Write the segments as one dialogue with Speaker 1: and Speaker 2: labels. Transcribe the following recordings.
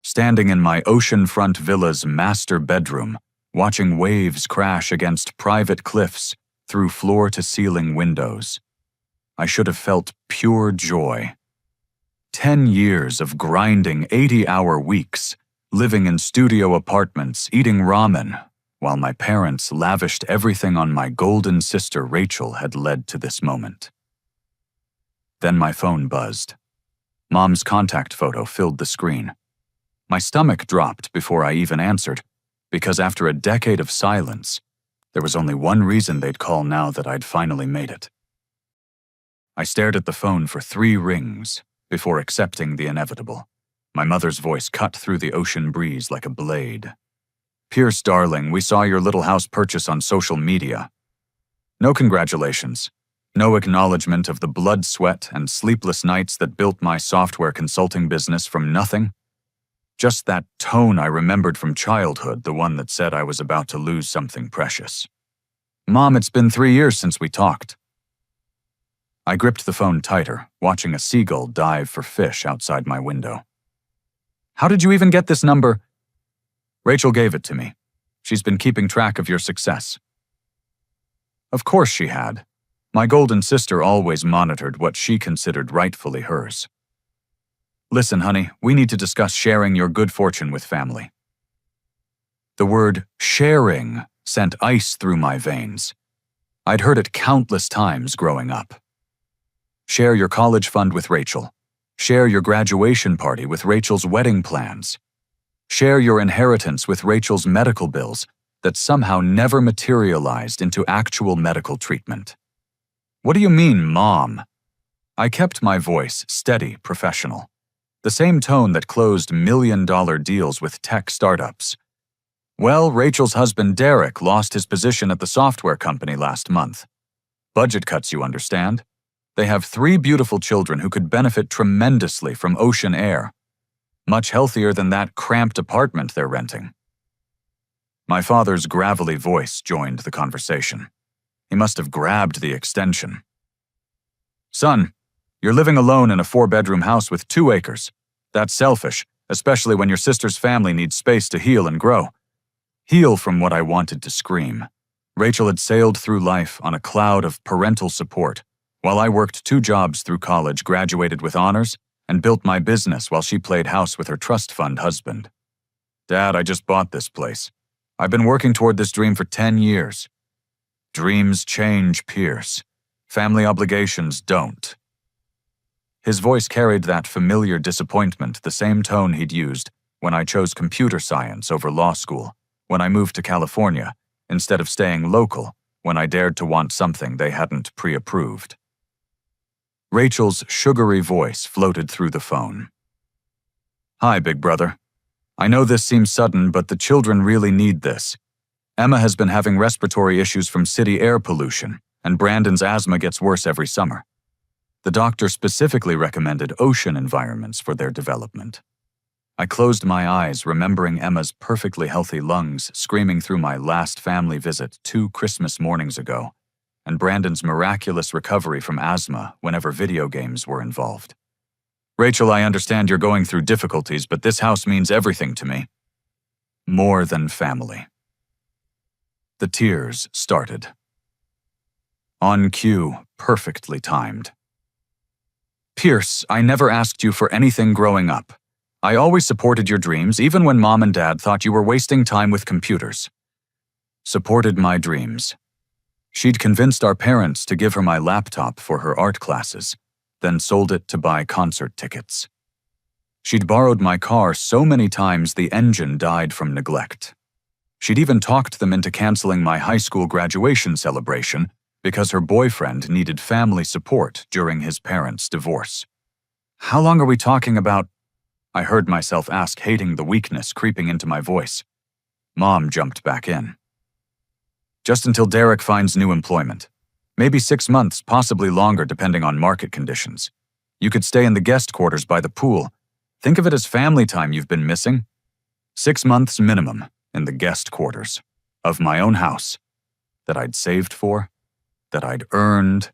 Speaker 1: standing in my oceanfront villa's master bedroom, watching waves crash against private cliffs through floor-to-ceiling windows. I should have felt pure joy. 10 years of grinding 80-hour weeks, living in studio apartments, eating ramen, while my parents lavished everything on my golden sister Rachel had led to this moment. Then my phone buzzed. Mom's contact photo filled the screen. My stomach dropped before I even answered, because after a decade of silence, there was only one reason they'd call now that I'd finally made it. I stared at the phone for 3 rings before accepting the inevitable. My mother's voice cut through the ocean breeze like a blade. "Pierce, darling, we saw your little house purchase on social media. No congratulations. No acknowledgement of the blood, sweat, and sleepless nights that built my software consulting business from nothing. Just that tone I remembered from childhood, the one that said I was about to lose something precious. Mom, it's been 3 years since we talked." I gripped the phone tighter, watching a seagull dive for fish outside my window. "How did you even get this number?" "Rachel gave it to me. She's been keeping track of your success." Of course she had. My golden sister always monitored what she considered rightfully hers. "Listen, honey, we need to discuss sharing your good fortune with family." The word sharing sent ice through my veins. I'd heard it countless times growing up. Share your college fund with Rachel. Share your graduation party with Rachel's wedding plans. Share your inheritance with Rachel's medical bills that somehow never materialized into actual medical treatment. "What do you mean, Mom?" I kept my voice steady, professional. The same tone that closed million-dollar deals with tech startups. "Well, Rachel's husband Derek lost his position at the software company last month. Budget cuts, you understand? They have 3 beautiful children who could benefit tremendously from ocean air. Much healthier than that cramped apartment they're renting." My father's gravelly voice joined the conversation. He must have grabbed the extension. "Son, you're living alone in a 4-bedroom house with 2 acres. That's selfish, especially when your sister's family needs space to heal and grow." Heal from what I wanted to scream. Rachel had sailed through life on a cloud of parental support, while I worked 2 jobs through college, graduated with honors, and built my business while she played house with her trust fund husband. "Dad, I just bought this place. I've been working toward this dream for 10 years. Dreams change, Pierce. Family obligations don't." His voice carried that familiar disappointment, the same tone he'd used when I chose computer science over law school, when I moved to California, instead of staying local, when I dared to want something they hadn't pre-approved. Rachel's sugary voice floated through the phone. "Hi, big brother. I know this seems sudden, but the children really need this. Emma has been having respiratory issues from city air pollution, and Brandon's asthma gets worse every summer. The doctor specifically recommended ocean environments for their development." I closed my eyes, remembering Emma's perfectly healthy lungs screaming through my last family visit 2 Christmas mornings ago, and Brandon's miraculous recovery from asthma whenever video games were involved. "Rachel, I understand you're going through difficulties, but this house means everything to me. More than family." The tears started. On cue, perfectly timed. "Pierce, I never asked you for anything growing up. I always supported your dreams, even when Mom and Dad thought you were wasting time with computers." Supported my dreams. She'd convinced our parents to give her my laptop for her art classes, then sold it to buy concert tickets. She'd borrowed my car so many times the engine died from neglect. She'd even talked them into canceling my high school graduation celebration because her boyfriend needed family support during his parents' divorce. "How long are we talking about?" I heard myself ask, hating the weakness creeping into my voice. Mom jumped back in. "Just until Derek finds new employment. Maybe 6 months, possibly longer depending on market conditions. You could stay in the guest quarters by the pool. Think of it as family time you've been missing. 6 months minimum in the guest quarters of my own house that I'd saved for, that I'd earned,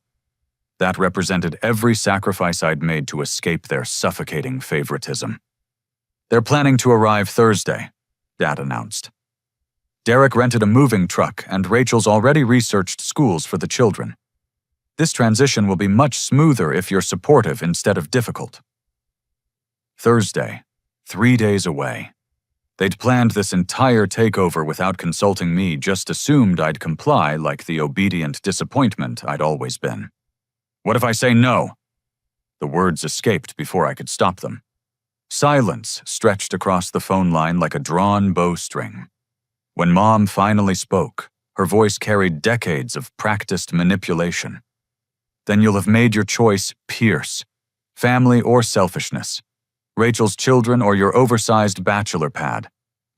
Speaker 1: that represented every sacrifice I'd made to escape their suffocating favoritism. They're planning to arrive Thursday, Dad announced. Derek rented a moving truck, and Rachel's already researched schools for the children. This transition will be much smoother if you're supportive instead of difficult. Thursday, 3 days away. They'd planned this entire takeover without consulting me, just assumed I'd comply like the obedient disappointment I'd always been. What if I say no? The words escaped before I could stop them. Silence stretched across the phone line like a drawn bowstring. When Mom finally spoke, her voice carried decades of practiced manipulation. Then you'll have made your choice, Pierce. Family or selfishness. Rachel's children or your oversized bachelor pad.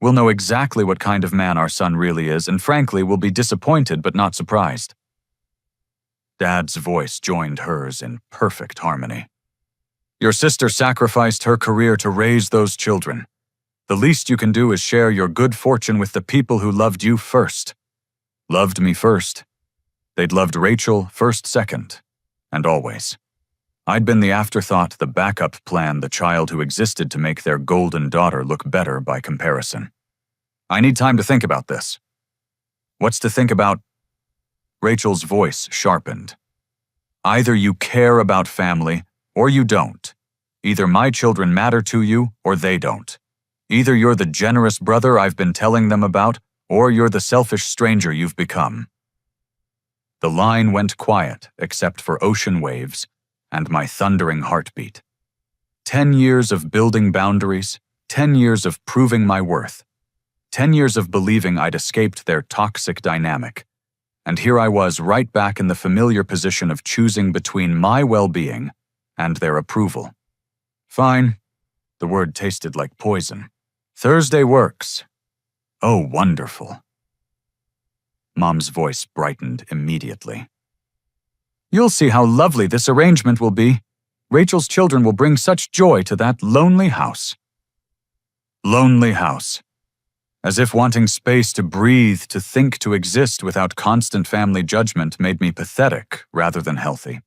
Speaker 1: We'll know exactly what kind of man our son really is, and frankly, we'll be disappointed but not surprised. Dad's voice joined hers in perfect harmony. Your sister sacrificed her career to raise those children. The least you can do is share your good fortune with the people who loved you first. Loved me first. They'd loved Rachel first, second, and always. I'd been the afterthought, the backup plan, the child who existed to make their golden daughter look better by comparison. I need time to think about this. What's to think about? Rachel's voice sharpened. Either you care about family, or you don't. Either my children matter to you, or they don't. Either you're the generous brother I've been telling them about, or you're the selfish stranger you've become. The line went quiet, except for ocean waves, and my thundering heartbeat. 10 years of building boundaries, 10 years of proving my worth, 10 years of believing I'd escaped their toxic dynamic. And here I was right back in the familiar position of choosing between my well-being and their approval. Fine. The word tasted like poison. Thursday works. Oh, wonderful. Mom's voice brightened immediately. You'll see how lovely this arrangement will be. Rachel's children will bring such joy to that lonely house. Lonely house. As if wanting space to breathe, to think, to exist without constant family judgment made me pathetic rather than healthy.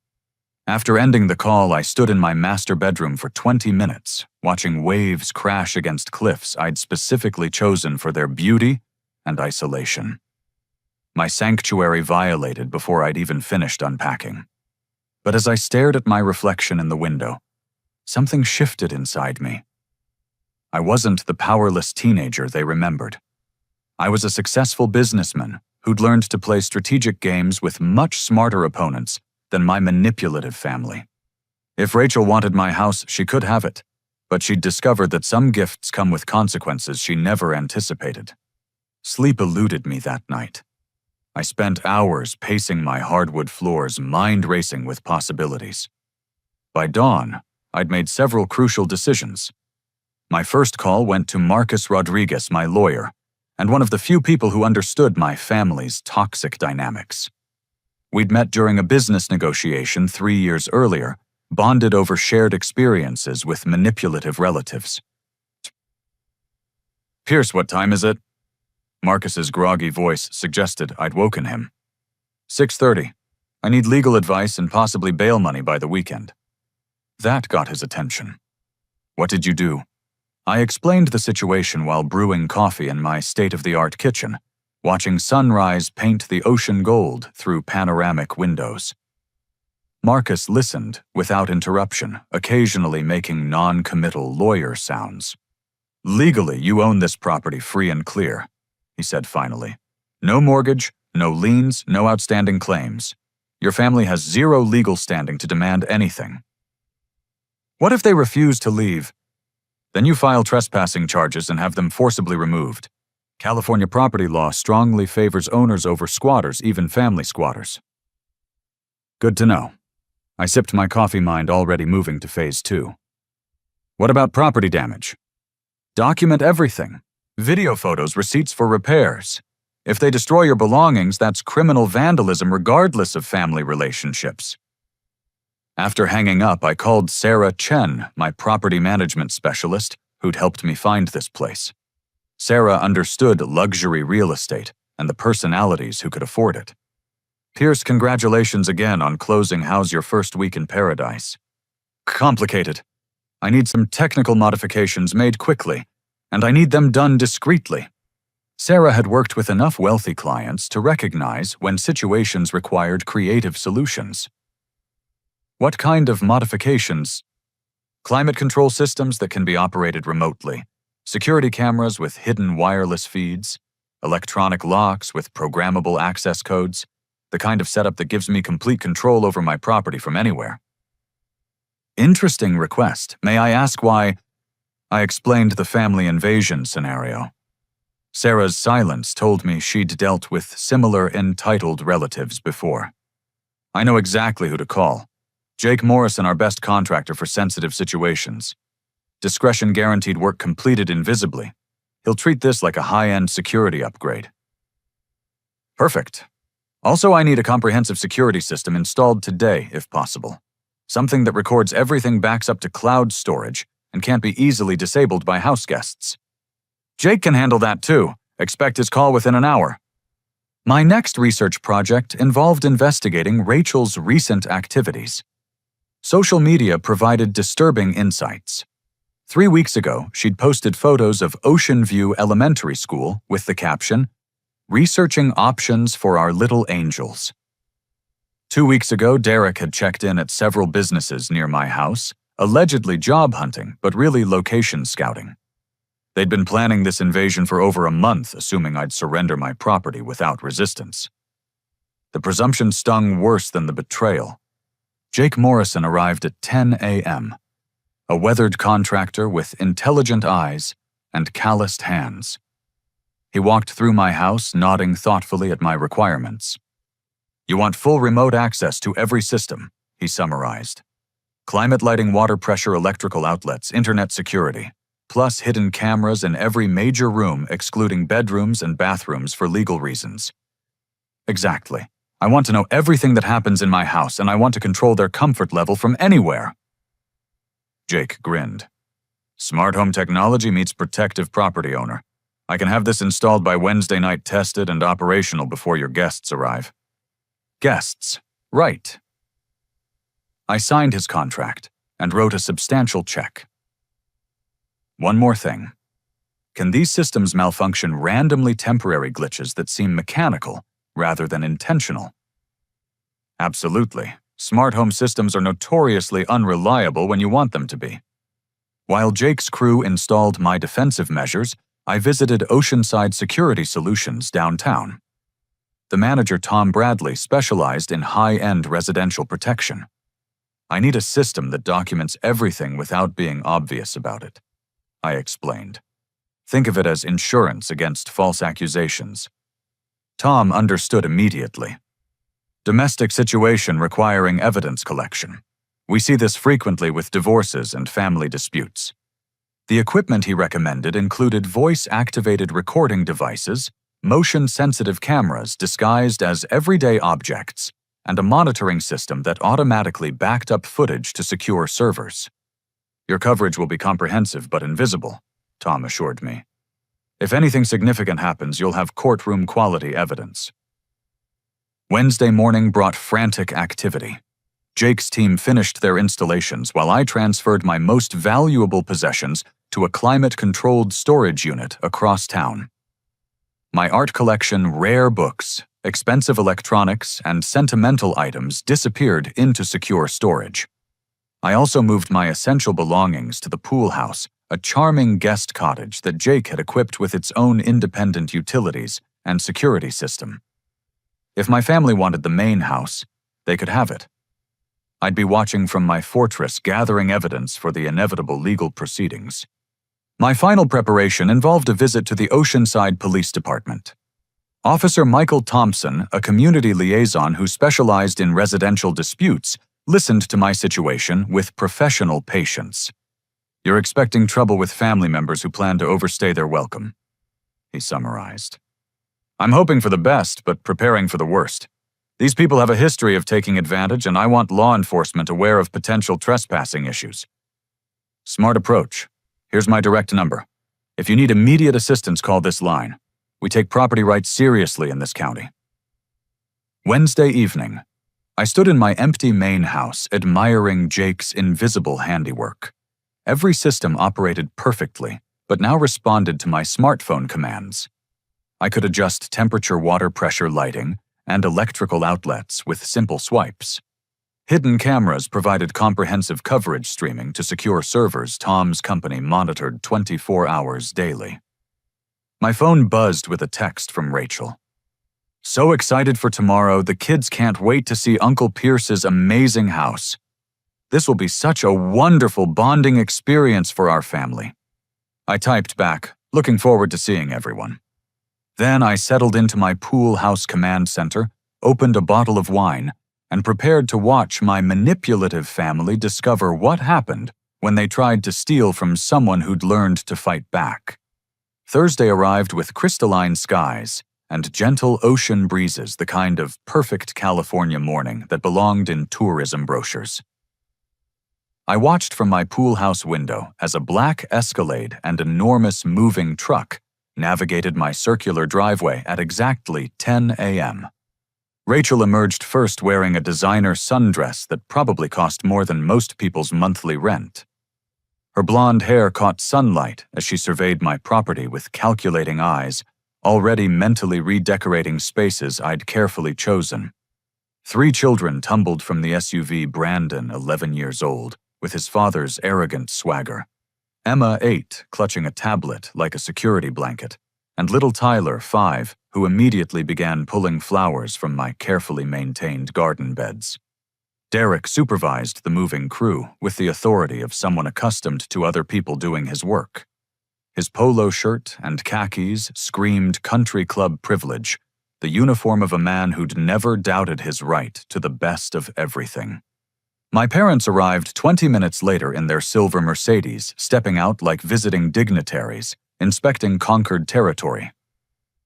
Speaker 1: After ending the call, I stood in my master bedroom for 20 minutes, watching waves crash against cliffs I'd specifically chosen for their beauty and isolation. My sanctuary violated before I'd even finished unpacking. But as I stared at my reflection in the window, something shifted inside me. I wasn't the powerless teenager they remembered. I was a successful businessman who'd learned to play strategic games with much smarter opponents than my manipulative family. If Rachel wanted my house, she could have it, but she'd discovered that some gifts come with consequences she never anticipated. Sleep eluded me that night. I spent hours pacing my hardwood floors, mind racing with possibilities. By dawn, I'd made several crucial decisions. My first call went to Marcus Rodriguez, my lawyer, and one of the few people who understood my family's toxic dynamics. We'd met during a business negotiation 3 years earlier, bonded over shared experiences with manipulative relatives. Pierce, what time is it? Marcus's groggy voice suggested I'd woken him. 6:30. I need legal advice and possibly bail money by the weekend. That got his attention. What did you do? I explained the situation while brewing coffee in my state-of-the-art kitchen, watching sunrise paint the ocean gold through panoramic windows. Marcus listened without interruption, occasionally making non-committal lawyer sounds. Legally, you own this property free and clear, he said finally. No mortgage, no liens, no outstanding claims. Your family has zero legal standing to demand anything. What if they refuse to leave? Then you file trespassing charges and have them forcibly removed. California property law strongly favors owners over squatters, even family squatters. Good to know. I sipped my coffee, mind already moving to phase 2. What about property damage? Document everything. Video photos, receipts for repairs. If they destroy your belongings, that's criminal vandalism regardless of family relationships. After hanging up, I called Sarah Chen, my property management specialist, who'd helped me find this place. Sarah understood luxury real estate and the personalities who could afford it. Pierce, congratulations again on closing How's Your First Week in Paradise. Complicated. I need some technical modifications made quickly, and I need them done discreetly. Sarah had worked with enough wealthy clients to recognize when situations required creative solutions. What kind of modifications? Climate control systems that can be operated remotely, security cameras with hidden wireless feeds, electronic locks with programmable access codes, the kind of setup that gives me complete control over my property from anywhere. Interesting request. May I ask why? I explained the family invasion scenario. Sarah's silence told me she'd dealt with similar entitled relatives before. I know exactly who to call. Jake Morrison, our best contractor for sensitive situations. Discretion guaranteed work completed invisibly. He'll treat this like a high-end security upgrade. Perfect. Also, I need a comprehensive security system installed today, if possible. Something that records everything, backs up to cloud storage, and can't be easily disabled by house guests. Jake can handle that too. Expect his call within an hour. My next research project involved investigating Rachel's recent activities. Social media provided disturbing insights. 3 weeks ago, she'd posted photos of Ocean View Elementary School with the caption, "Researching options for our little angels." 2 weeks ago, Derek had checked in at several businesses near my house, allegedly job hunting, but really location scouting. They'd been planning this invasion for over a month, assuming I'd surrender my property without resistance. The presumption stung worse than the betrayal. Jake Morrison arrived at 10 a.m., a weathered contractor with intelligent eyes and calloused hands. He walked through my house, nodding thoughtfully at my requirements. "You want full remote access to every system," he summarized. "Climate lighting, water pressure, electrical outlets, internet security, plus hidden cameras in every major room excluding bedrooms and bathrooms for legal reasons." Exactly. I want to know everything that happens in my house, and I want to control their comfort level from anywhere. Jake grinned. "Smart home technology meets protective property owner. I can have this installed by Wednesday night, tested and operational before your guests arrive." Guests. Right. I signed his contract and wrote a substantial check. One more thing. Can these systems malfunction randomly temporary glitches that seem mechanical rather than intentional? Absolutely. Smart home systems are notoriously unreliable when you want them to be. While Jake's crew installed my defensive measures, I visited Oceanside Security Solutions downtown. The manager, Tom Bradley, specialized in high-end residential protection. "I need a system that documents everything without being obvious about it," I explained. "Think of it as insurance against false accusations." Tom understood immediately. Domestic situation requiring evidence collection. We see this frequently with divorces and family disputes. The equipment he recommended included voice-activated recording devices, motion-sensitive cameras disguised as everyday objects, and a monitoring system that automatically backed up footage to secure servers. "Your coverage will be comprehensive but invisible," Tom assured me. "If anything significant happens, you'll have courtroom-quality evidence." Wednesday morning brought frantic activity. Jake's team finished their installations while I transferred my most valuable possessions to a climate-controlled storage unit across town. My art collection, rare books, expensive electronics, and sentimental items disappeared into secure storage. I also moved my essential belongings to the pool house, a charming guest cottage that Jake had equipped with its own independent utilities and security system. If my family wanted the main house, they could have it. I'd be watching from my fortress, gathering evidence for the inevitable legal proceedings. My final preparation involved a visit to the Oceanside Police Department. Officer Michael Thompson, a community liaison who specialized in residential disputes, listened to my situation with professional patience. "You're expecting trouble with family members who plan to overstay their welcome," he summarized. "I'm hoping for the best, but preparing for the worst. These people have a history of taking advantage, and I want law enforcement aware of potential trespassing issues." "Smart approach. Here's my direct number. If you need immediate assistance, call this line. We take property rights seriously in this county." Wednesday evening, I stood in my empty main house admiring Jake's invisible handiwork. Every system operated perfectly, but now responded to my smartphone commands. I could adjust temperature, water pressure, lighting, and electrical outlets with simple swipes. Hidden cameras provided comprehensive coverage streaming to secure servers Tom's company monitored 24 hours daily. My phone buzzed with a text from Rachel. "So excited for tomorrow, the kids can't wait to see Uncle Pierce's amazing house. This will be such a wonderful bonding experience for our family." I typed back, looking forward to seeing everyone. Then I settled into my pool house command center, opened a bottle of wine, and prepared to watch my manipulative family discover what happened when they tried to steal from someone who'd learned to fight back. Thursday arrived with crystalline skies and gentle ocean breezes, the kind of perfect California morning that belonged in tourism brochures. I watched from my pool house window as a black Escalade and enormous moving truck navigated my circular driveway at exactly 10 a.m. Rachel emerged first wearing a designer sundress that probably cost more than most people's monthly rent. Her blonde hair caught sunlight as she surveyed my property with calculating eyes, already mentally redecorating spaces I'd carefully chosen. 3 children tumbled from the SUV, Brandon, 11 years old, with his father's arrogant swagger. Emma, 8, clutching a tablet like a security blanket, and little Tyler, 5, who immediately began pulling flowers from my carefully maintained garden beds. Derek supervised the moving crew with the authority of someone accustomed to other people doing his work. His polo shirt and khakis screamed country club privilege, the uniform of a man who'd never doubted his right to the best of everything. My parents arrived 20 minutes later in their silver Mercedes, stepping out like visiting dignitaries, inspecting conquered territory.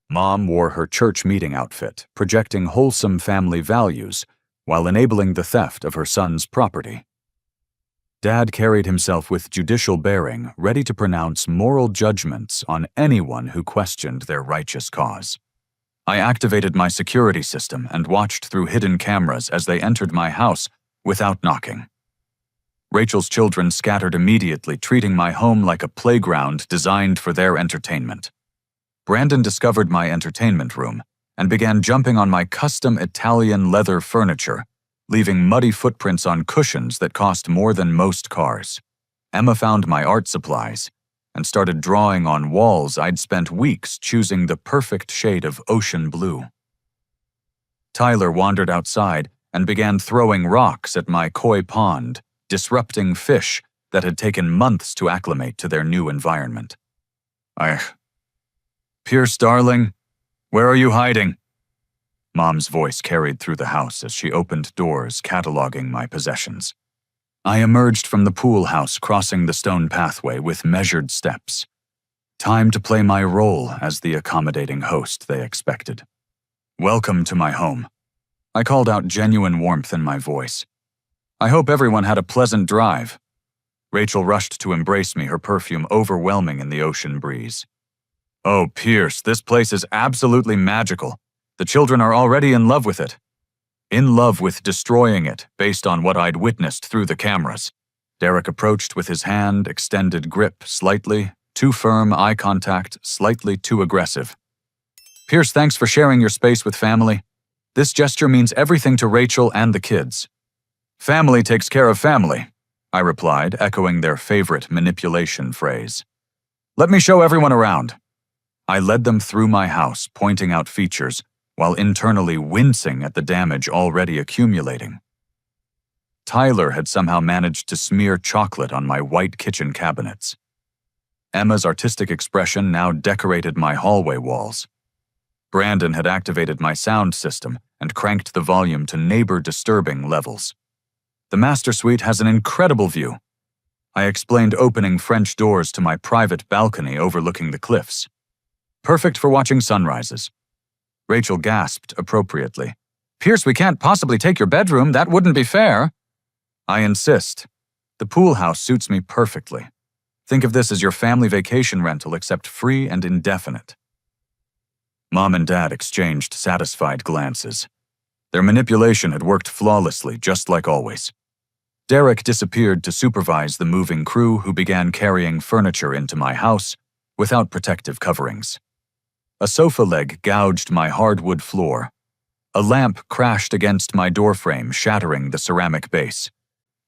Speaker 1: Mom wore her church meeting outfit, projecting wholesome family values while enabling the theft of her son's property. Dad carried himself with judicial bearing, ready to pronounce moral judgments on anyone who questioned their righteous cause. I activated my security system and watched through hidden cameras as they entered my house without knocking. Rachel's children scattered immediately, treating my home like a playground designed for their entertainment. Brandon discovered my entertainment room and began jumping on my custom Italian leather furniture, leaving muddy footprints on cushions that cost more than most cars. Emma found my art supplies and started drawing on walls I'd spent weeks choosing the perfect shade of ocean blue. Tyler wandered outside and began throwing rocks at my koi pond, disrupting fish that had taken months to acclimate to their new environment. "Pierce, darling, where are you hiding?" Mom's voice carried through the house as she opened doors, cataloging my possessions. I emerged from the pool house, crossing the stone pathway with measured steps. Time to play my role as the accommodating host they expected. "Welcome to my home." I called out, genuine warmth in my voice. "I hope everyone had a pleasant drive." Rachel rushed to embrace me, her perfume overwhelming in the ocean breeze. "Oh, Pierce, this place is absolutely magical. The children are already in love with it." In love with destroying it, based on what I'd witnessed through the cameras. Derek approached with his hand, extended grip, slightly too firm, eye contact, slightly too aggressive. "Pierce, thanks for sharing your space with family. This gesture means everything to Rachel and the kids." "Family takes care of family," I replied, echoing their favorite manipulation phrase. "Let me show everyone around." I led them through my house, pointing out features, while internally wincing at the damage already accumulating. Tyler had somehow managed to smear chocolate on my white kitchen cabinets. Emma's artistic expression now decorated my hallway walls. Brandon had activated my sound system and cranked the volume to neighbor-disturbing levels. "The master suite has an incredible view." I explained, opening French doors to my private balcony overlooking the cliffs. "Perfect for watching sunrises." Rachel gasped appropriately. "Pierce, we can't possibly take your bedroom. That wouldn't be fair." "I insist. The pool house suits me perfectly. Think of this as your family vacation rental, except free and indefinite." Mom and Dad exchanged satisfied glances. Their manipulation had worked flawlessly, just like always. Derek disappeared to supervise the moving crew who began carrying furniture into my house without protective coverings. A sofa leg gouged my hardwood floor. A lamp crashed against my doorframe, shattering the ceramic base.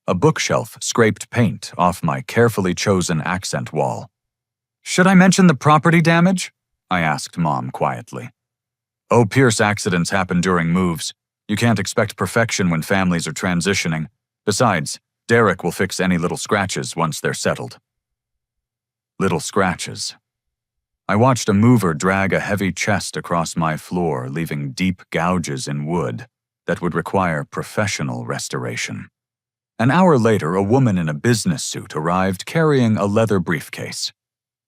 Speaker 1: A bookshelf scraped paint off my carefully chosen accent wall. "Should I mention the property damage?" I asked Mom quietly. "Oh, Pierce, accidents happen during moves. You can't expect perfection when families are transitioning. Besides, Derek will fix any little scratches once they're settled." Little scratches. I watched a mover drag a heavy chest across my floor, leaving deep gouges in wood that would require professional restoration. An hour later, a woman in a business suit arrived carrying a leather briefcase.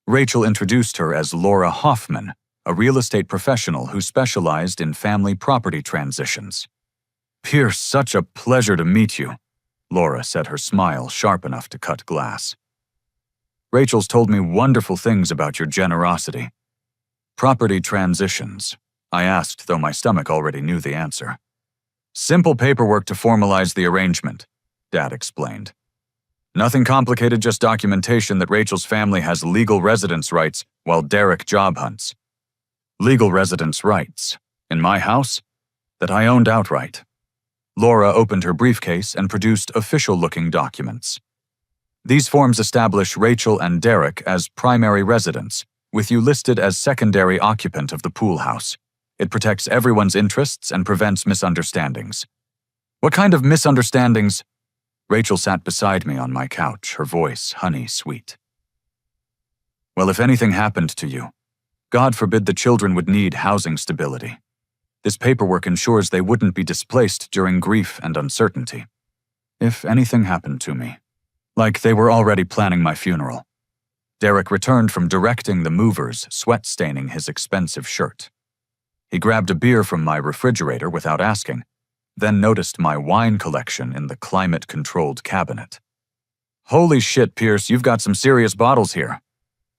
Speaker 1: Rachel introduced her as Laura Hoffman, a real estate professional who specialized in family property transitions. "Pierce, such a pleasure to meet you," Laura said, her smile sharp enough to cut glass. "Rachel's told me wonderful things about your generosity." "Property transitions?" I asked, though my stomach already knew the answer. "Simple paperwork to formalize the arrangement," Dad explained. "Nothing complicated, just documentation that Rachel's family has legal residence rights while Derek job hunts." "Legal residence rights? In my house?" "That I owned outright." Laura opened her briefcase and produced official-looking documents. "These forms establish Rachel and Derek as primary residents, with you listed as secondary occupant of the pool house. It protects everyone's interests and prevents misunderstandings." "What kind of misunderstandings?" Rachel sat beside me on my couch, her voice honey-sweet. "Well, if anything happened to you, God forbid the children would need housing stability. This paperwork ensures they wouldn't be displaced during grief and uncertainty. If anything happened to me. Like they were already planning my funeral." Derek returned from directing the movers, sweat staining his expensive shirt. He grabbed a beer from my refrigerator without asking, then noticed my wine collection in the climate-controlled cabinet. "Holy shit, Pierce, you've got some serious bottles here."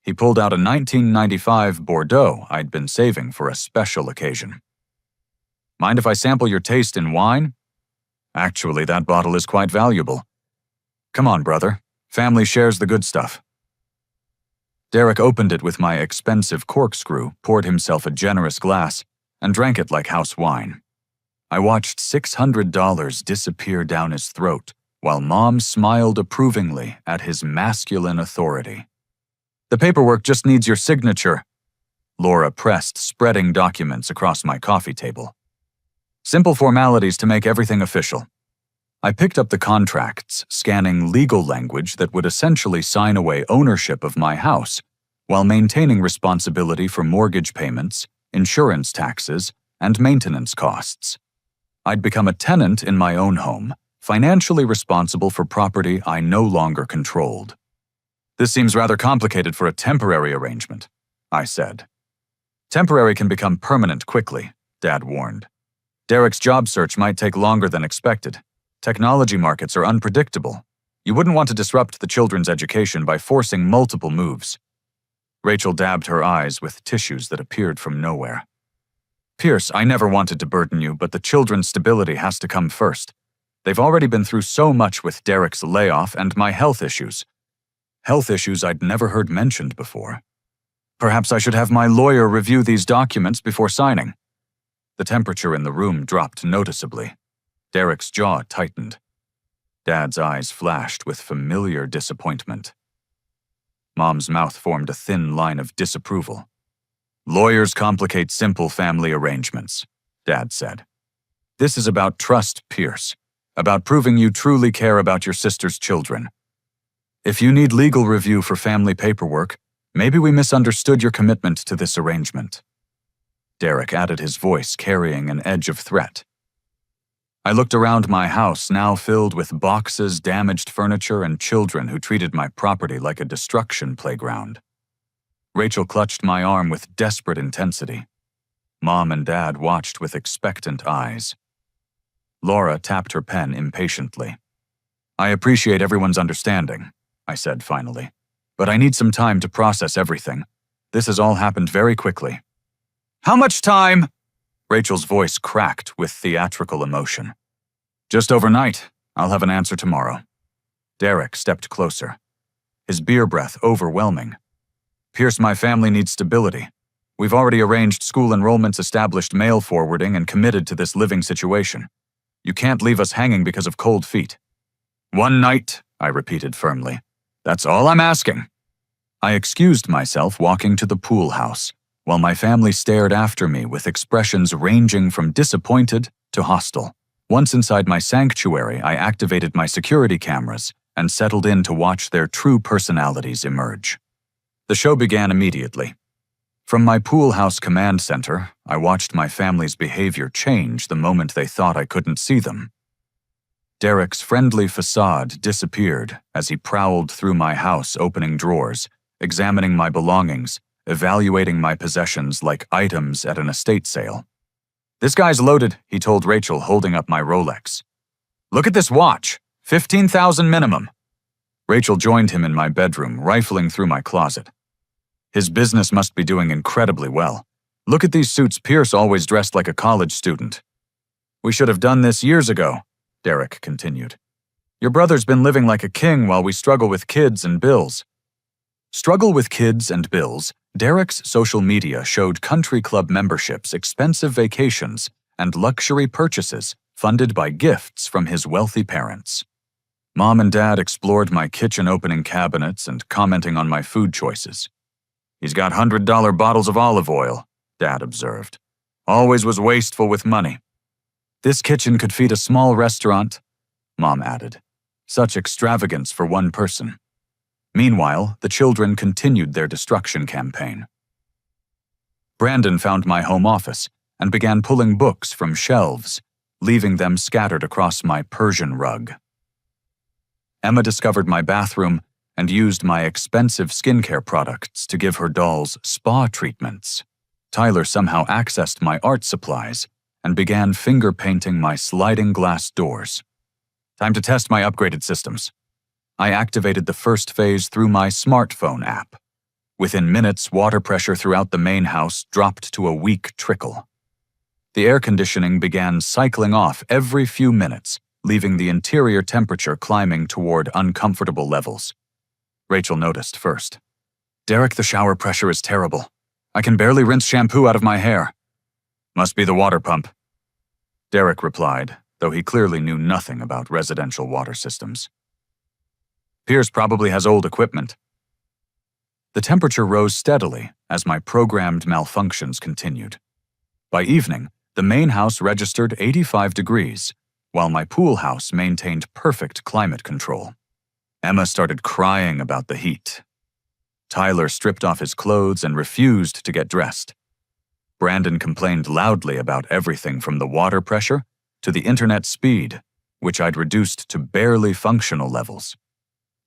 Speaker 1: He pulled out a 1995 Bordeaux I'd been saving for a special occasion. "Mind if I sample your taste in wine?" "Actually, that bottle is quite valuable." "Come on, brother. Family shares the good stuff." Derek opened it with my expensive corkscrew, poured himself a generous glass, and drank it like house wine. I watched $600 disappear down his throat, while Mom smiled approvingly at his masculine authority. "The paperwork just needs your signature." Laura pressed spreading documents across my coffee table. "Simple formalities to make everything official." I picked up the contracts, scanning legal language that would essentially sign away ownership of my house, while maintaining responsibility for mortgage payments, insurance taxes, and maintenance costs. I'd become a tenant in my own home, financially responsible for property I no longer controlled. "This seems rather complicated for a temporary arrangement," I said. "Temporary can become permanent quickly," Dad warned. "Derek's job search might take longer than expected. Technology markets are unpredictable. You wouldn't want to disrupt the children's education by forcing multiple moves." Rachel dabbed her eyes with tissues that appeared from nowhere. "Pierce, I never wanted to burden you, but the children's stability has to come first. They've already been through so much with Derek's layoff and my health issues." Health issues I'd never heard mentioned before. "Perhaps I should have my lawyer review these documents before signing." The temperature in the room dropped noticeably. Derek's jaw tightened. Dad's eyes flashed with familiar disappointment. Mom's mouth formed a thin line of disapproval. "Lawyers complicate simple family arrangements," Dad said. "This is about trust, Pierce, about proving you truly care about your sister's children. If you need legal review for family paperwork, maybe we misunderstood your commitment to this arrangement." Derek added his voice, carrying an edge of threat. I looked around my house, now filled with boxes, damaged furniture, and children who treated my property like a destruction playground. Rachel clutched my arm with desperate intensity. Mom and Dad watched with expectant eyes. Laura tapped her pen impatiently. "I appreciate everyone's understanding," I said finally, "but I need some time to process everything. This has all happened very quickly." "How much time?" Rachel's voice cracked with theatrical emotion. "Just overnight. I'll have an answer tomorrow." Derek stepped closer, his beer breath overwhelming. Pierce, my family needs stability. We've already arranged school enrollments, established mail forwarding, and committed to this living situation. You can't leave us hanging because of cold feet. One night, I repeated firmly. That's all I'm asking. I excused myself, walking to the pool house, while my family stared after me with expressions ranging from disappointed to hostile. Once inside my sanctuary, I activated my security cameras and settled in to watch their true personalities emerge. The show began immediately. From my pool house command center, I watched my family's behavior change the moment they thought I couldn't see them. Derek's friendly facade disappeared as he prowled through my house, opening drawers, examining my belongings, evaluating my possessions like items at an estate sale. This guy's loaded, he told Rachel, holding up my Rolex. Look at this watch, $15,000 minimum. Rachel joined him in my bedroom, rifling through my closet. His business must be doing incredibly well. Look at these suits. Pierce always dressed like a college student. We should have done this years ago, Derek continued. Your brother's been living like a king while we struggle with kids and bills. Struggle with kids and bills, Derek's social media showed country club memberships, expensive vacations, and luxury purchases funded by gifts from his wealthy parents. Mom and Dad explored my kitchen, opening cabinets and commenting on my food choices. He's got $100 bottles of olive oil, Dad observed. Always was wasteful with money. This kitchen could feed a small restaurant, Mom added. Such extravagance for one person. Meanwhile, the children continued their destruction campaign. Brandon found my home office and began pulling books from shelves, leaving them scattered across my Persian rug. Emma discovered my bathroom and used my expensive skincare products to give her dolls spa treatments. Tyler somehow accessed my art supplies and began finger painting my sliding glass doors. Time to test my upgraded systems. I activated the first phase through my smartphone app. Within minutes, water pressure throughout the main house dropped to a weak trickle. The air conditioning began cycling off every few minutes, leaving the interior temperature climbing toward uncomfortable levels. Rachel noticed first. Derek, the shower pressure is terrible. I can barely rinse shampoo out of my hair. Must be the water pump. Derek replied, though he clearly knew nothing about residential water systems. Pierce probably has old equipment. The temperature rose steadily as my programmed malfunctions continued. By evening, the main house registered 85 degrees, while my pool house maintained perfect climate control. Emma started crying about the heat. Tyler stripped off his clothes and refused to get dressed. Brandon complained loudly about everything from the water pressure to the internet speed, which I'd reduced to barely functional levels.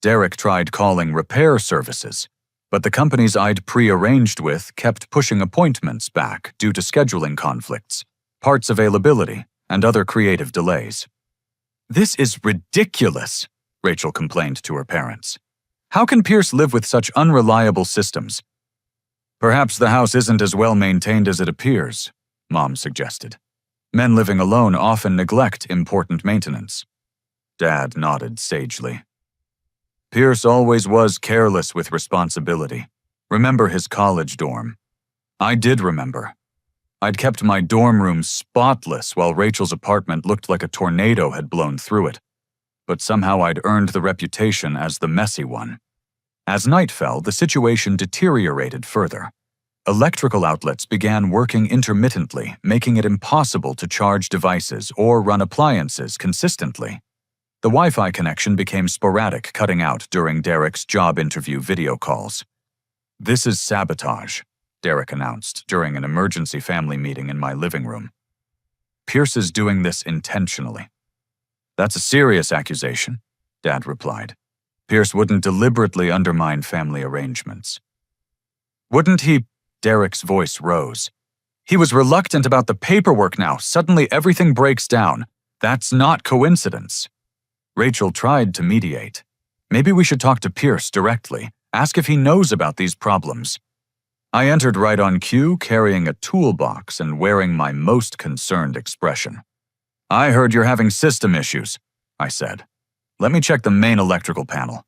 Speaker 1: Derek tried calling repair services, but the companies I'd pre-arranged with kept pushing appointments back due to scheduling conflicts, parts availability, and other creative delays. This is ridiculous, Rachel complained to her parents. How can Pierce live with such unreliable systems? Perhaps the house isn't as well maintained as it appears, Mom suggested. Men living alone often neglect important maintenance. Dad nodded sagely. Pierce always was careless with responsibility. Remember his college dorm? I did remember. I'd kept my dorm room spotless while Rachel's apartment looked like a tornado had blown through it. But somehow I'd earned the reputation as the messy one. As night fell, the situation deteriorated further. Electrical outlets began working intermittently, making it impossible to charge devices or run appliances consistently. The Wi-Fi connection became sporadic, cutting out during Derek's job interview video calls. This is sabotage, Derek announced during an emergency family meeting in my living room. Pierce is doing this intentionally. That's a serious accusation, Dad replied. Pierce wouldn't deliberately undermine family arrangements. Wouldn't he? Derek's voice rose. He was reluctant about the paperwork now. Suddenly everything breaks down. That's not coincidence. Rachel tried to mediate. Maybe we should talk to Pierce directly, ask if he knows about these problems. I entered right on cue, carrying a toolbox and wearing my most concerned expression. I heard you're having system issues, I said. Let me check the main electrical panel.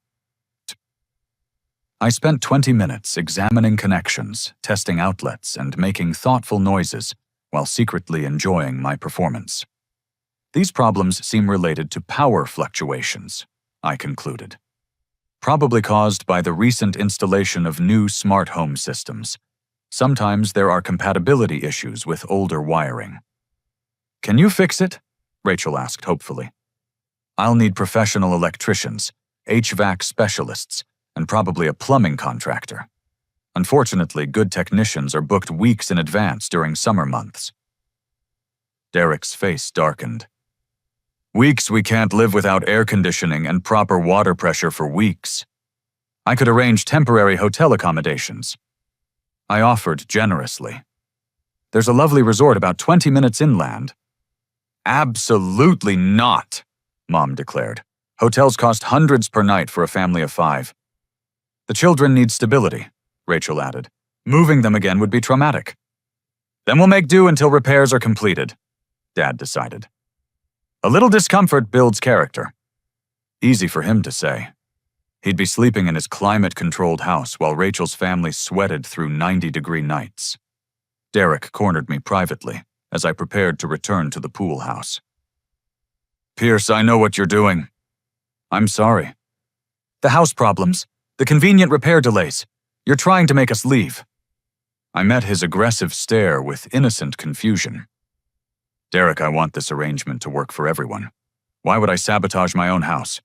Speaker 1: I spent 20 minutes examining connections, testing outlets, and making thoughtful noises while secretly enjoying my performance. These problems seem related to power fluctuations, I concluded. Probably caused by the recent installation of new smart home systems. Sometimes there are compatibility issues with older wiring. Can you fix it? Rachel asked hopefully. I'll need professional electricians, HVAC specialists, and probably a plumbing contractor. Unfortunately, good technicians are booked weeks in advance during summer months. Derek's face darkened. Weeks we can't live without air conditioning and proper water pressure for weeks. I could arrange temporary hotel accommodations. I offered generously. There's a lovely resort about 20 minutes inland. Absolutely not, Mom declared. Hotels cost hundreds per night for a family of 5. The children need stability, Rachel added. Moving them again would be traumatic. Then we'll make do until repairs are completed, Dad decided. A little discomfort builds character. Easy for him to say. He'd be sleeping in his climate-controlled house while Rachel's family sweated through 90-degree nights. Derek cornered me privately as I prepared to return to the pool house. Pierce, I know what you're doing. I'm sorry. The house problems. The convenient repair delays. You're trying to make us leave. I met his aggressive stare with innocent confusion. Derek, I want this arrangement to work for everyone. Why would I sabotage my own house?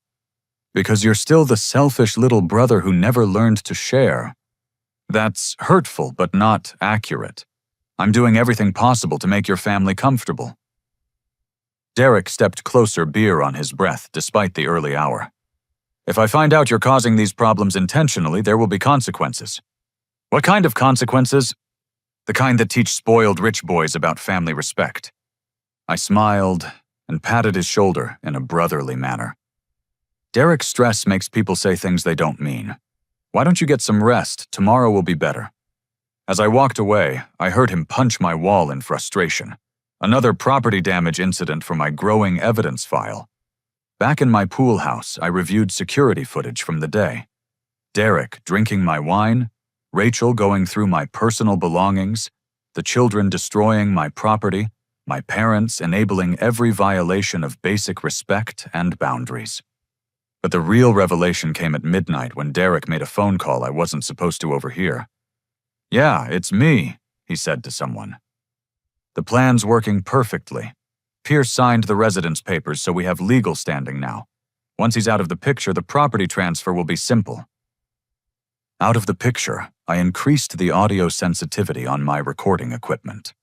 Speaker 1: Because you're still the selfish little brother who never learned to share. That's hurtful, but not accurate. I'm doing everything possible to make your family comfortable. Derek stepped closer, beer on his breath, despite the early hour. If I find out you're causing these problems intentionally, there will be consequences. What kind of consequences? The kind that teach spoiled rich boys about family respect. I smiled and patted his shoulder in a brotherly manner. Derek's stress makes people say things they don't mean. Why don't you get some rest? Tomorrow will be better. As I walked away, I heard him punch my wall in frustration. Another property damage incident for my growing evidence file. Back in my pool house, I reviewed security footage from the day. Derek drinking my wine, Rachel going through my personal belongings, the children destroying my property, my parents enabling every violation of basic respect and boundaries. But the real revelation came at midnight when Derek made a phone call I wasn't supposed to overhear. Yeah, it's me, he said to someone. The plan's working perfectly. Pierce signed the residence papers, so we have legal standing now. Once he's out of the picture, the property transfer will be simple. Out of the picture, I increased the audio sensitivity on my recording equipment.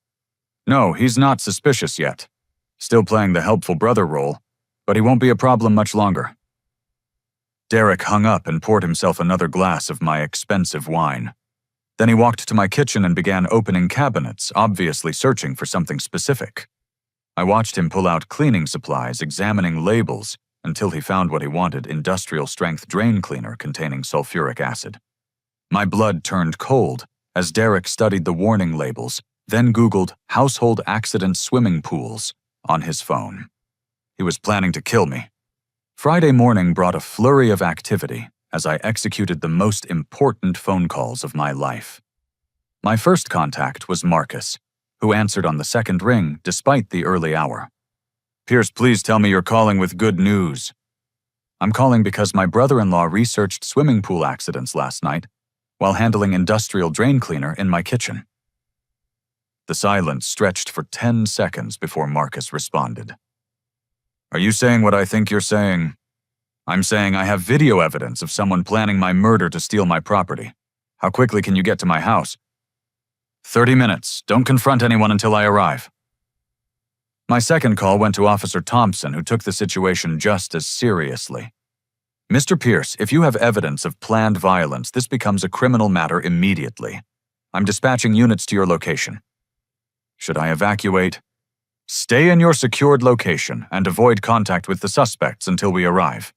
Speaker 1: No, he's not suspicious yet. Still playing the helpful brother role, but he won't be a problem much longer. Derek hung up and poured himself another glass of my expensive wine. Then he walked to my kitchen and began opening cabinets, obviously searching for something specific. I watched him pull out cleaning supplies, examining labels, until he found what he wanted, industrial-strength drain cleaner containing sulfuric acid. My blood turned cold as Derek studied the warning labels, then Googled household accident swimming pools on his phone. He was planning to kill me. Friday morning brought a flurry of activity as I executed the most important phone calls of my life. My first contact was Marcus, who answered on the second ring despite the early hour. Pierce, please tell me you're calling with good news. I'm calling because my brother-in-law researched swimming pool accidents last night while handling industrial drain cleaner in my kitchen. The silence stretched for 10 seconds before Marcus responded. Are you saying what I think you're saying? I'm saying I have video evidence of someone planning my murder to steal my property. How quickly can you get to my house? 30 minutes. Don't confront anyone until I arrive. My second call went to Officer Thompson, who took the situation just as seriously. Mr. Pierce, if you have evidence of planned violence, this becomes a criminal matter immediately. I'm dispatching units to your location. Should I evacuate? Stay in your secured location and avoid contact with the suspects until we arrive.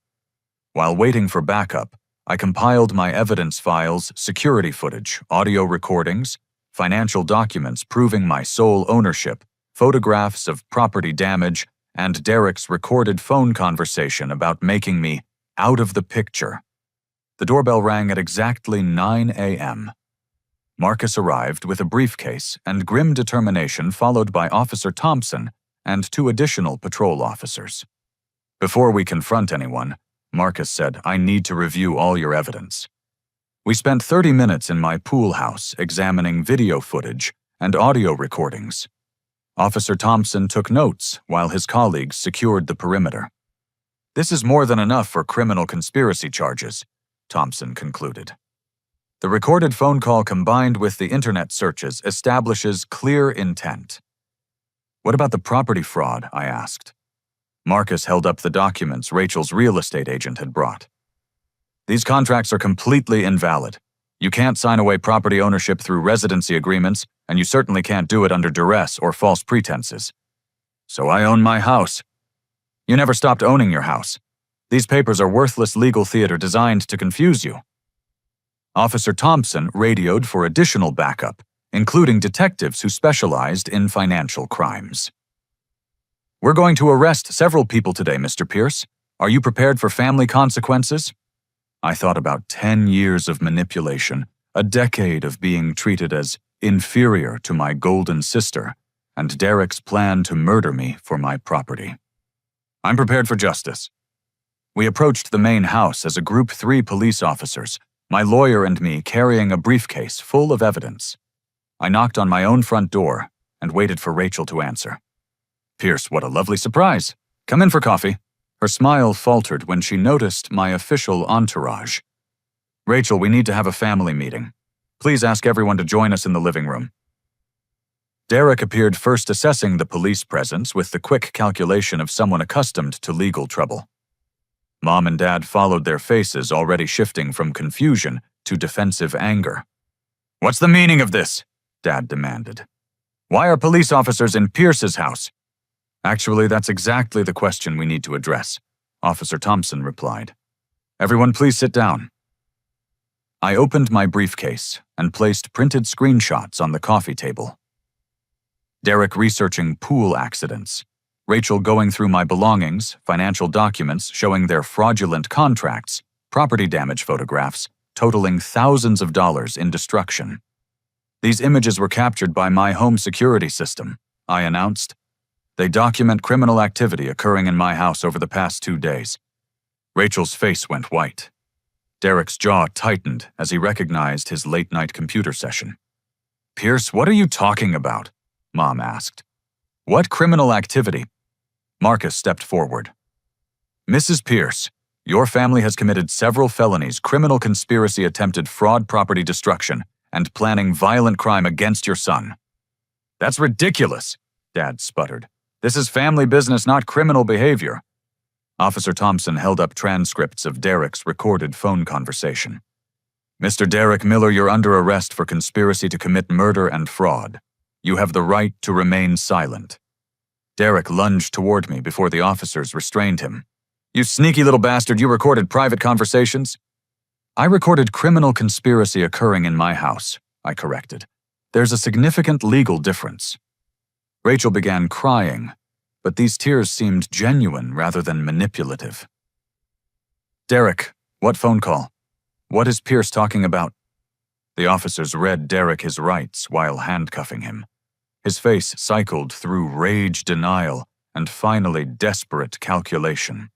Speaker 1: While waiting for backup, I compiled my evidence files, security footage, audio recordings, financial documents proving my sole ownership, photographs of property damage, and Derek's recorded phone conversation about making me out of the picture. The doorbell rang at exactly 9 a.m. Marcus arrived with a briefcase and grim determination, followed by Officer Thompson and 2 additional patrol officers. Before we confront anyone, Marcus said, "I need to review all your evidence." We spent 30 minutes in my pool house examining video footage and audio recordings. Officer Thompson took notes while his colleagues secured the perimeter. "This is more than enough for criminal conspiracy charges," Thompson concluded. "The recorded phone call combined with the internet searches establishes clear intent." "What about the property fraud?" I asked. Marcus held up the documents Rachel's real estate agent had brought. "These contracts are completely invalid. You can't sign away property ownership through residency agreements, and you certainly can't do it under duress or false pretenses." "So I own my house." "You never stopped owning your house. These papers are worthless legal theater designed to confuse you." Officer Thompson radioed for additional backup, including detectives who specialized in financial crimes. "We're going to arrest several people today, Mr. Pierce. Are you prepared for family consequences?" I thought about 10 years of manipulation, a decade of being treated as inferior to my golden sister, and Derek's plan to murder me for my property. "I'm prepared for justice." We approached the main house as a Group 3 police officers, my lawyer and me carrying a briefcase full of evidence. I knocked on my own front door and waited for Rachel to answer. "Pierce, what a lovely surprise. Come in for coffee." Her smile faltered when she noticed my official entourage. "Rachel, we need to have a family meeting. Please ask everyone to join us in the living room." Derek appeared first, assessing the police presence with the quick calculation of someone accustomed to legal trouble. Mom and Dad followed, their faces already shifting from confusion to defensive anger. "What's the meaning of this?" Dad demanded. "Why are police officers in Pierce's house?" "Actually, that's exactly the question we need to address," Officer Thompson replied. "Everyone, please sit down." I opened my briefcase and placed printed screenshots on the coffee table. Derek researching pool accidents, Rachel going through my belongings, financial documents showing their fraudulent contracts, property damage photographs, totaling thousands of dollars in destruction. "These images were captured by my home security system," I announced. "They document criminal activity occurring in my house over the past 2 days." Rachel's face went white. Derek's jaw tightened as he recognized his late-night computer session. "Pierce, what are you talking about?" Mom asked. "What criminal activity?" Marcus stepped forward. "Mrs. Pierce, your family has committed several felonies, criminal conspiracy, attempted fraud, property destruction, and planning violent crime against your son." "That's ridiculous," Dad sputtered. "This is family business, not criminal behavior." Officer Thompson held up transcripts of Derek's recorded phone conversation. "Mr. Derek Miller, you're under arrest for conspiracy to commit murder and fraud. You have the right to remain silent." Derek lunged toward me before the officers restrained him. "You sneaky little bastard, you recorded private conversations?" "I recorded criminal conspiracy occurring in my house," I corrected. "There's a significant legal difference." Rachel began crying, but these tears seemed genuine rather than manipulative. "Derek, what phone call? What is Pierce talking about?" The officers read Derek his rights while handcuffing him. His face cycled through rage, denial, and finally desperate calculation.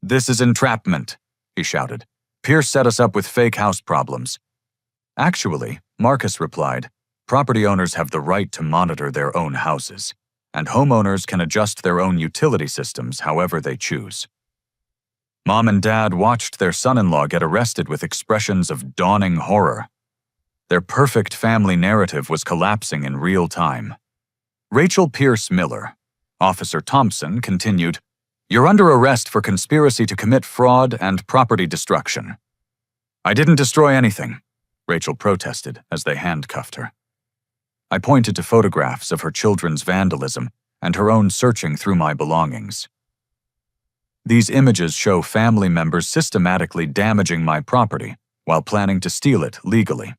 Speaker 1: "This is entrapment," he shouted. "Pierce set us up with fake house problems." "Actually," Marcus replied, "property owners have the right to monitor their own houses, and homeowners can adjust their own utility systems however they choose." Mom and Dad watched their son-in-law get arrested with expressions of dawning horror. Their perfect family narrative was collapsing in real time. "Rachel Pierce Miller," Officer Thompson continued, "you're under arrest for conspiracy to commit fraud and property destruction." "I didn't destroy anything," Rachel protested as they handcuffed her. I pointed to photographs of her children's vandalism and her own searching through my belongings. These images show family members systematically damaging my property while planning to steal it legally.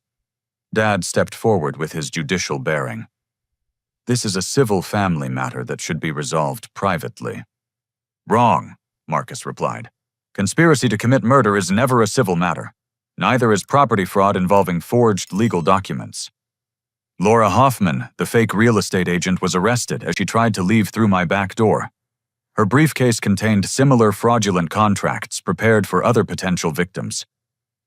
Speaker 1: Dad stepped forward with his judicial bearing. This is a civil family matter that should be resolved privately." "Wrong," Marcus replied. "Conspiracy to commit murder is never a civil matter. Neither is property fraud involving forged legal documents." Laura Hoffman, the fake real estate agent, was arrested as she tried to leave through my back door. Her briefcase contained similar fraudulent contracts prepared for other potential victims.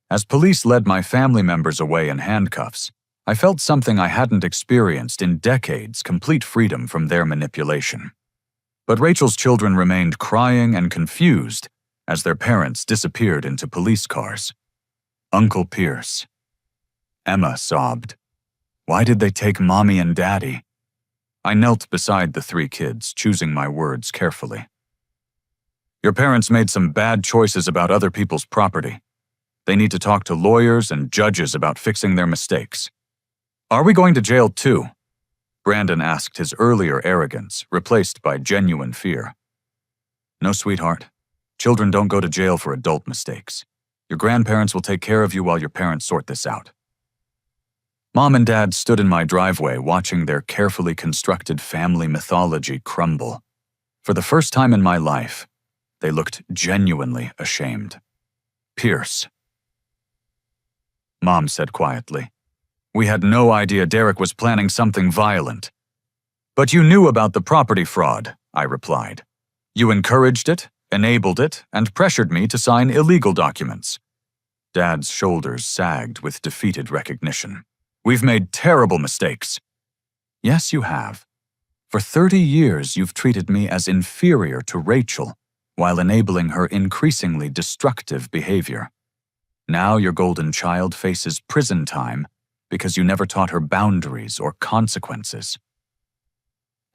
Speaker 1: As police led my family members away in handcuffs, I felt something I hadn't experienced in decades: complete freedom from their manipulation. But Rachel's children remained crying and confused as their parents disappeared into police cars. "Uncle Pierce." Emma sobbed. "Why did they take Mommy and Daddy?" I knelt beside the three kids, choosing my words carefully. "Your parents made some bad choices about other people's property. They need to talk to lawyers and judges about fixing their mistakes." "Are we going to jail too?" Brandon asked, his earlier arrogance replaced by genuine fear. "No, sweetheart. Children don't go to jail for adult mistakes. Your grandparents will take care of you while your parents sort this out." Mom and Dad stood in my driveway watching their carefully constructed family mythology crumble. For the first time in my life, they looked genuinely ashamed. "Pierce," Mom said quietly. "We had no idea Derek was planning something violent." "But you knew about the property fraud," I replied. "You encouraged it, enabled it, and pressured me to sign illegal documents." Dad's shoulders sagged with defeated recognition. "We've made terrible mistakes." "Yes, you have. For 30 years, you've treated me as inferior to Rachel, while enabling her increasingly destructive behavior. Now your golden child faces prison time because you never taught her boundaries or consequences."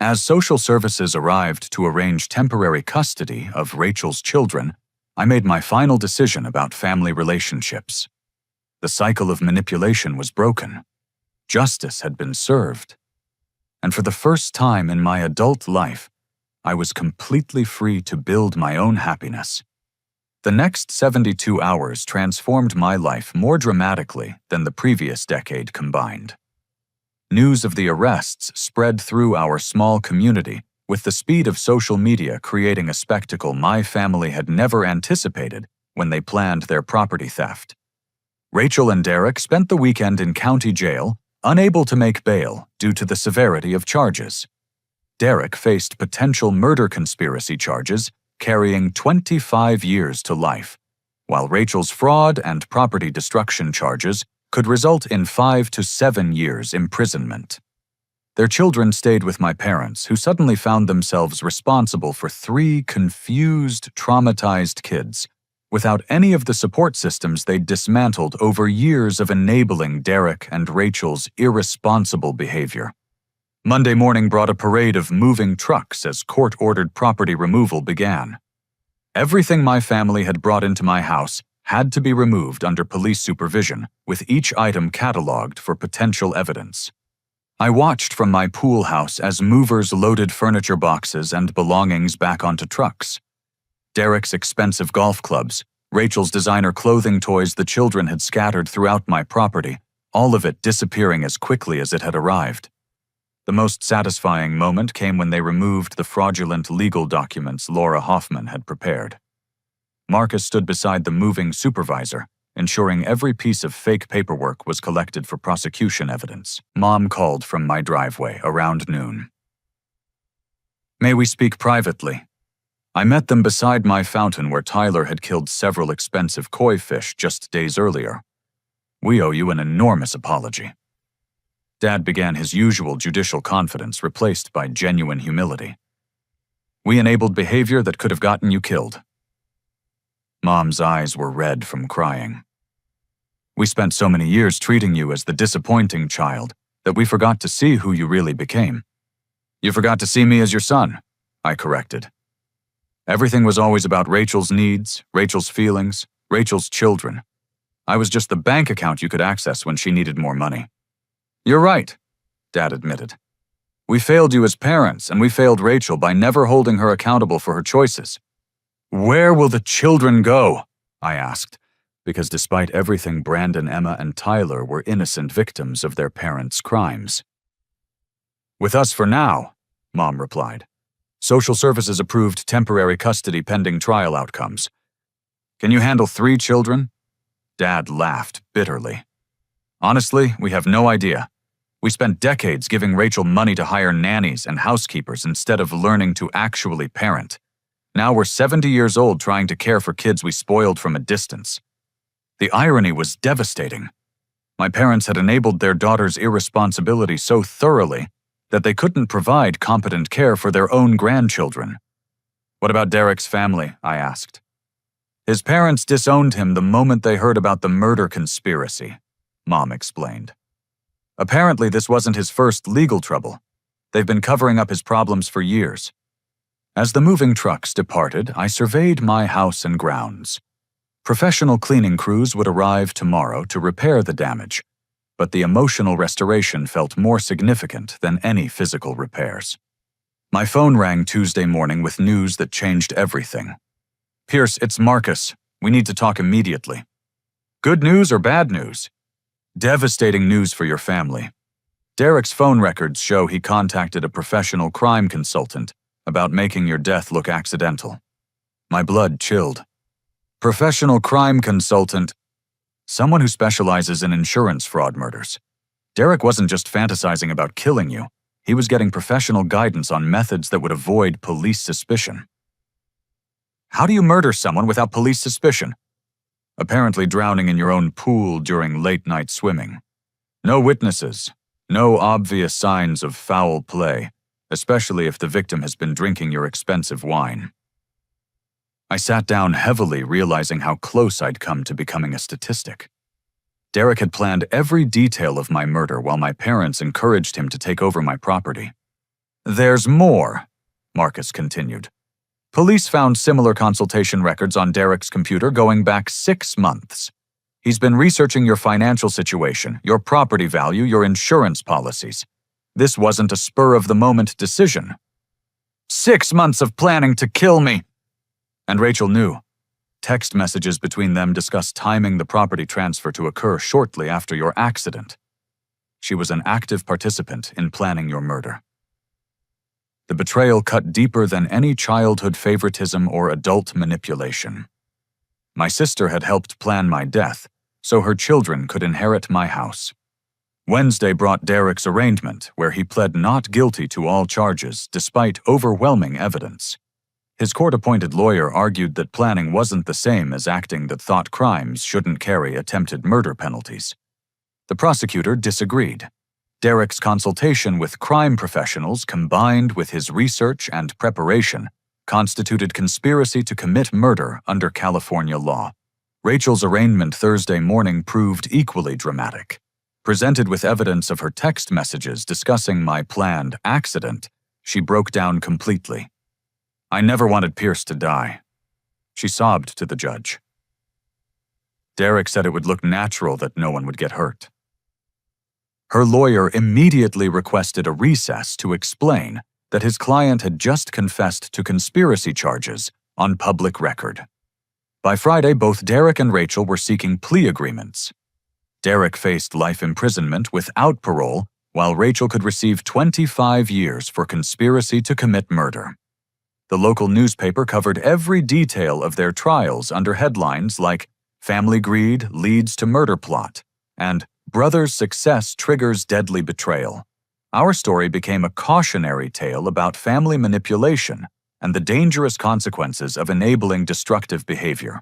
Speaker 1: As social services arrived to arrange temporary custody of Rachel's children, I made my final decision about family relationships. The cycle of manipulation was broken. Justice had been served. And for the first time in my adult life, I was completely free to build my own happiness. The next 72 hours transformed my life more dramatically than the previous decade combined. News of the arrests spread through our small community with the speed of social media, creating a spectacle my family had never anticipated when they planned their property theft. Rachel and Derek spent the weekend in county jail, unable to make bail due to the severity of charges. Derek faced potential murder conspiracy charges, carrying 25 years to life, while Rachel's fraud and property destruction charges could result in 5 to 7 years imprisonment. Their children stayed with my parents, who suddenly found themselves responsible for 3 confused, traumatized kids, without any of the support systems they'd dismantled over years of enabling Derek and Rachel's irresponsible behavior. Monday morning brought a parade of moving trucks as court-ordered property removal began. Everything my family had brought into my house had to be removed under police supervision, with each item cataloged for potential evidence. I watched from my pool house as movers loaded furniture boxes and belongings back onto trucks. Derek's expensive golf clubs, Rachel's designer clothing toys the children had scattered throughout my property, all of it disappearing as quickly as it had arrived. The most satisfying moment came when they removed the fraudulent legal documents Laura Hoffman had prepared. Marcus stood beside the moving supervisor, ensuring every piece of fake paperwork was collected for prosecution evidence. Mom called from my driveway around noon. "May we speak privately?" I met them beside my fountain where Tyler had killed several expensive koi fish just days earlier. "We owe you an enormous apology." Dad began his usual judicial confidence, replaced by genuine humility. "We enabled behavior that could have gotten you killed." Mom's eyes were red from crying. "We spent so many years treating you as the disappointing child that we forgot to see who you really became." "You forgot to see me as your son," I corrected. "Everything was always about Rachel's needs, Rachel's feelings, Rachel's children. I was just the bank account you could access when she needed more money." "You're right," Dad admitted. "We failed you as parents, and we failed Rachel by never holding her accountable for her choices." "Where will the children go?" I asked, because despite everything, Brandon, Emma, and Tyler were innocent victims of their parents' crimes. With us for now, Mom replied. Social services approved temporary custody pending trial outcomes. Can you handle 3 children? Dad laughed bitterly. Honestly, we have no idea. We spent decades giving Rachel money to hire nannies and housekeepers instead of learning to actually parent. Now we're 70 years old trying to care for kids we spoiled from a distance. The irony was devastating. My parents had enabled their daughter's irresponsibility so thoroughly that they couldn't provide competent care for their own grandchildren. What about Derek's family? I asked. His parents disowned him the moment they heard about the murder conspiracy, Mom explained. Apparently, this wasn't his first legal trouble. They've been covering up his problems for years. As the moving trucks departed, I surveyed my house and grounds. Professional cleaning crews would arrive tomorrow to repair the damage, but the emotional restoration felt more significant than any physical repairs. My phone rang Tuesday morning with news that changed everything. Pierce, it's Marcus. We need to talk immediately. Good news or bad news? Devastating news for your family. Derek's phone records show he contacted a professional crime consultant about making your death look accidental. My blood chilled. Professional crime consultant. Someone who specializes in insurance fraud murders. Derek wasn't just fantasizing about killing you. He was getting professional guidance on methods that would avoid police suspicion. How do you murder someone without police suspicion? Apparently drowning in your own pool during late-night swimming. No witnesses, no obvious signs of foul play, especially if the victim has been drinking your expensive wine. I sat down heavily, realizing how close I'd come to becoming a statistic. Derek had planned every detail of my murder while my parents encouraged him to take over my property. There's more, Marcus continued. Police found similar consultation records on Derek's computer going back 6 months. He's been researching your financial situation, your property value, your insurance policies. This wasn't a spur-of-the-moment decision. 6 months of planning to kill me! And Rachel knew. Text messages between them discussed timing the property transfer to occur shortly after your accident. She was an active participant in planning your murder. The betrayal cut deeper than any childhood favoritism or adult manipulation. My sister had helped plan my death, so her children could inherit my house. Wednesday brought Derek's arraignment, where he pled not guilty to all charges despite overwhelming evidence. His court-appointed lawyer argued that planning wasn't the same as acting, that thought crimes shouldn't carry attempted murder penalties. The prosecutor disagreed. Derek's consultation with crime professionals combined with his research and preparation constituted conspiracy to commit murder under California law. Rachel's arraignment Thursday morning proved equally dramatic. Presented with evidence of her text messages discussing my planned accident, she broke down completely. I never wanted Pierce to die. She sobbed to the judge. Derek said it would look natural that no one would get hurt. Her lawyer immediately requested a recess to explain that his client had just confessed to conspiracy charges on public record. By Friday, both Derek and Rachel were seeking plea agreements. Derek faced life imprisonment without parole, while Rachel could receive 25 years for conspiracy to commit murder. The local newspaper covered every detail of their trials under headlines like "Family Greed Leads to Murder Plot" and "Brother's Success Triggers Deadly Betrayal." Our story became a cautionary tale about family manipulation and the dangerous consequences of enabling destructive behavior.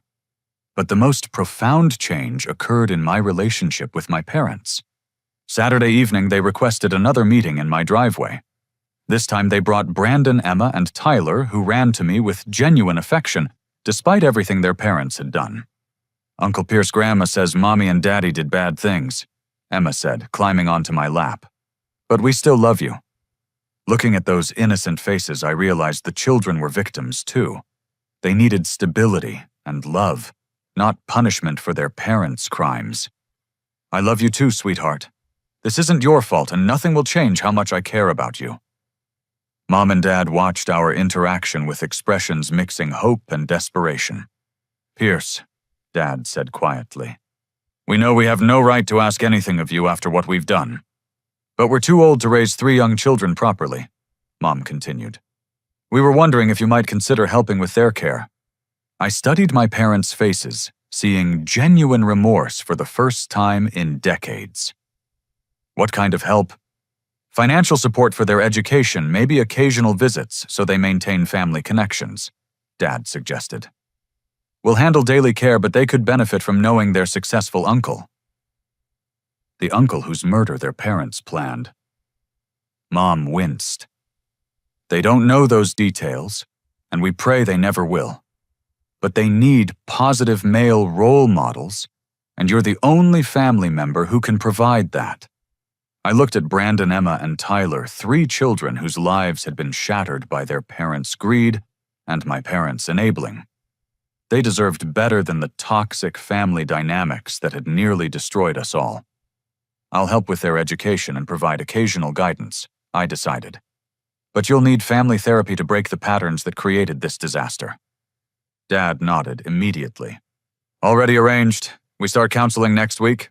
Speaker 1: But the most profound change occurred in my relationship with my parents. Saturday evening, they requested another meeting in my driveway. This time they brought Brandon, Emma, and Tyler, who ran to me with genuine affection, despite everything their parents had done. Uncle Pierce's grandma says Mommy and Daddy did bad things, Emma said, climbing onto my lap. But we still love you. Looking at those innocent faces, I realized the children were victims too. They needed stability and love, not punishment for their parents' crimes. I love you too, sweetheart. This isn't your fault, and nothing will change how much I care about you. Mom and Dad watched our interaction with expressions mixing hope and desperation. Pierce, Dad said quietly, we know we have no right to ask anything of you after what we've done. But we're too old to raise 3 young children properly, Mom continued. We were wondering if you might consider helping with their care. I studied my parents' faces, seeing genuine remorse for the first time in decades. What kind of help? Financial support for their education, maybe occasional visits so they maintain family connections, Dad suggested. We'll handle daily care, but they could benefit from knowing their successful uncle. The uncle whose murder their parents planned. Mom winced. They don't know those details, and we pray they never will. But they need positive male role models, and you're the only family member who can provide that. I looked at Brandon, Emma, and Tyler, 3 children whose lives had been shattered by their parents' greed and my parents' enabling. They deserved better than the toxic family dynamics that had nearly destroyed us all. I'll help with their education and provide occasional guidance, I decided. But you'll need family therapy to break the patterns that created this disaster. Dad nodded immediately. Already arranged. We start counseling next week.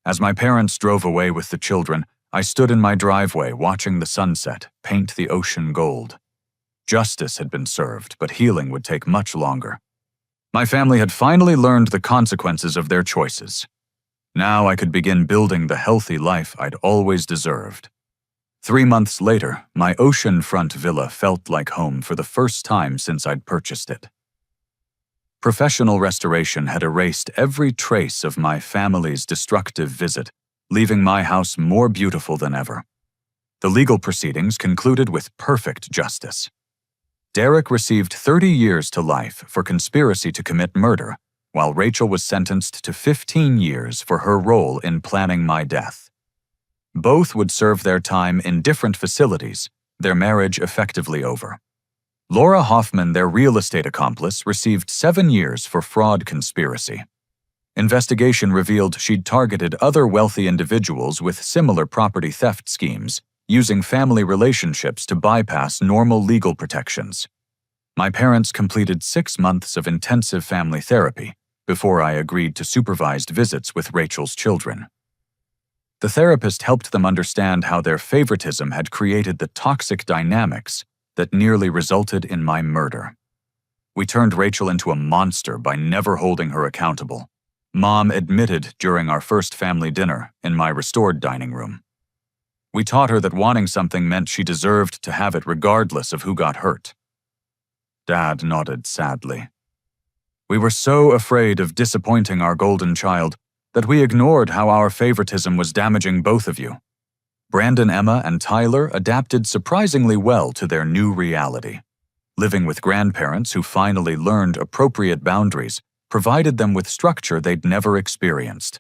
Speaker 1: As my parents drove away with the children, I stood in my driveway watching the sunset paint the ocean gold. Justice had been served, but healing would take much longer. My family had finally learned the consequences of their choices. Now I could begin building the healthy life I'd always deserved. 3 months later, my oceanfront villa felt like home for the first time since I'd purchased it. Professional restoration had erased every trace of my family's destructive visit, leaving my house more beautiful than ever. The legal proceedings concluded with perfect justice. Derek received 30 years to life for conspiracy to commit murder, while Rachel was sentenced to 15 years for her role in planning my death. Both would serve their time in different facilities, their marriage effectively over. Laura Hoffman, their real estate accomplice, received 7 years for fraud conspiracy. Investigation revealed she'd targeted other wealthy individuals with similar property theft schemes, using family relationships to bypass normal legal protections. My parents completed 6 months of intensive family therapy before I agreed to supervised visits with Rachel's children. The therapist helped them understand how their favoritism had created the toxic dynamics that nearly resulted in my murder. We turned Rachel into a monster by never holding her accountable. Mom admitted during our first family dinner in my restored dining room. We taught her that wanting something meant she deserved to have it regardless of who got hurt. Dad nodded sadly. We were so afraid of disappointing our golden child that we ignored how our favoritism was damaging both of you. Brandon, Emma, and Tyler adapted surprisingly well to their new reality. Living with grandparents who finally learned appropriate boundaries provided them with structure they'd never experienced.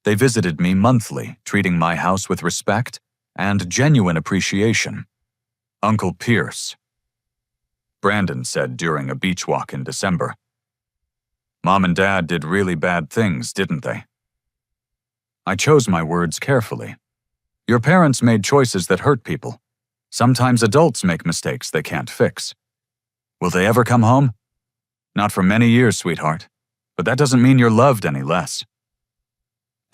Speaker 1: They visited me monthly, treating my house with respect and genuine appreciation. Uncle Pierce, Brandon said during a beach walk in December. Mom and Dad did really bad things, didn't they? I chose my words carefully. Your parents made choices that hurt people. Sometimes adults make mistakes they can't fix. Will they ever come home? Not for many years, sweetheart. But that doesn't mean you're loved any less.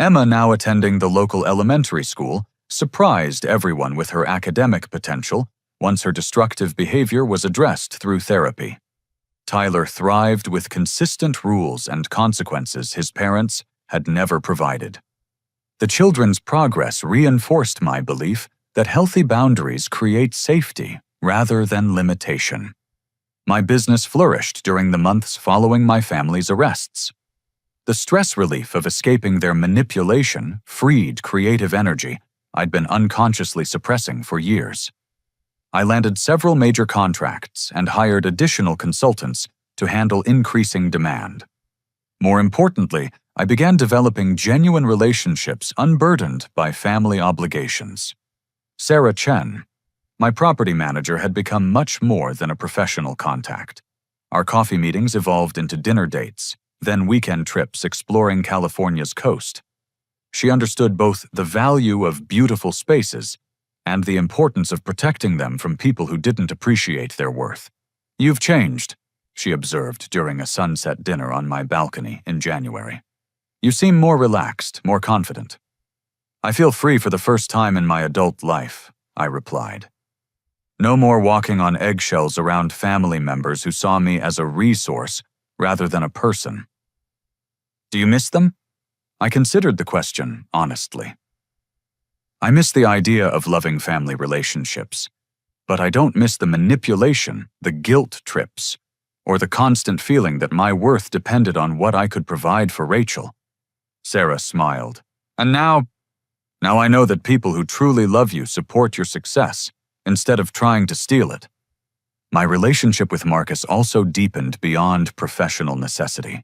Speaker 1: Emma, now attending the local elementary school, surprised everyone with her academic potential once her destructive behavior was addressed through therapy. Tyler thrived with consistent rules and consequences his parents had never provided. The children's progress reinforced my belief that healthy boundaries create safety rather than limitation. My business flourished during the months following my family's arrests. The stress relief of escaping their manipulation freed creative energy I'd been unconsciously suppressing for years. I landed several major contracts and hired additional consultants to handle increasing demand. More importantly, I began developing genuine relationships unburdened by family obligations. Sarah Chen, my property manager, had become much more than a professional contact. Our coffee meetings evolved into dinner dates, then weekend trips exploring California's coast. She understood both the value of beautiful spaces and the importance of protecting them from people who didn't appreciate their worth. You've changed, she observed during a sunset dinner on my balcony in January. You seem more relaxed, more confident. I feel free for the first time in my adult life, I replied. No more walking on eggshells around family members who saw me as a resource rather than a person. Do you miss them? I considered the question honestly. I miss the idea of loving family relationships, but I don't miss the manipulation, the guilt trips, or the constant feeling that my worth depended on what I could provide for Rachel. Sarah smiled. And now I know that people who truly love you support your success, instead of trying to steal it. My relationship with Marcus also deepened beyond professional necessity.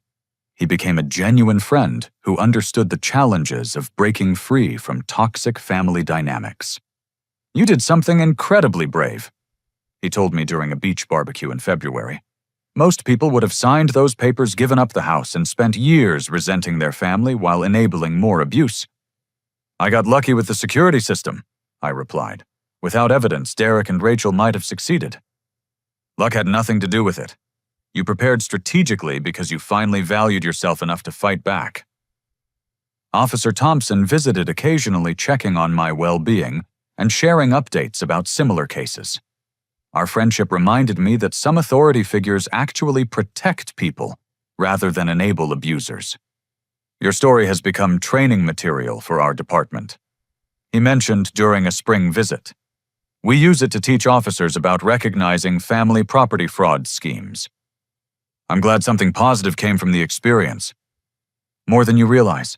Speaker 1: He became a genuine friend who understood the challenges of breaking free from toxic family dynamics. You did something incredibly brave, he told me during a beach barbecue in February. Most people would have signed those papers, given up the house, and spent years resenting their family while enabling more abuse. I got lucky with the security system, I replied. Without evidence, Derek and Rachel might have succeeded. Luck had nothing to do with it. You prepared strategically because you finally valued yourself enough to fight back. Officer Thompson visited occasionally, checking on my well-being and sharing updates about similar cases. Our friendship reminded me that some authority figures actually protect people rather than enable abusers. Your story has become training material for our department, he mentioned during a spring visit. We use it to teach officers about recognizing family property fraud schemes. I'm glad something positive came from the experience. More than you realize.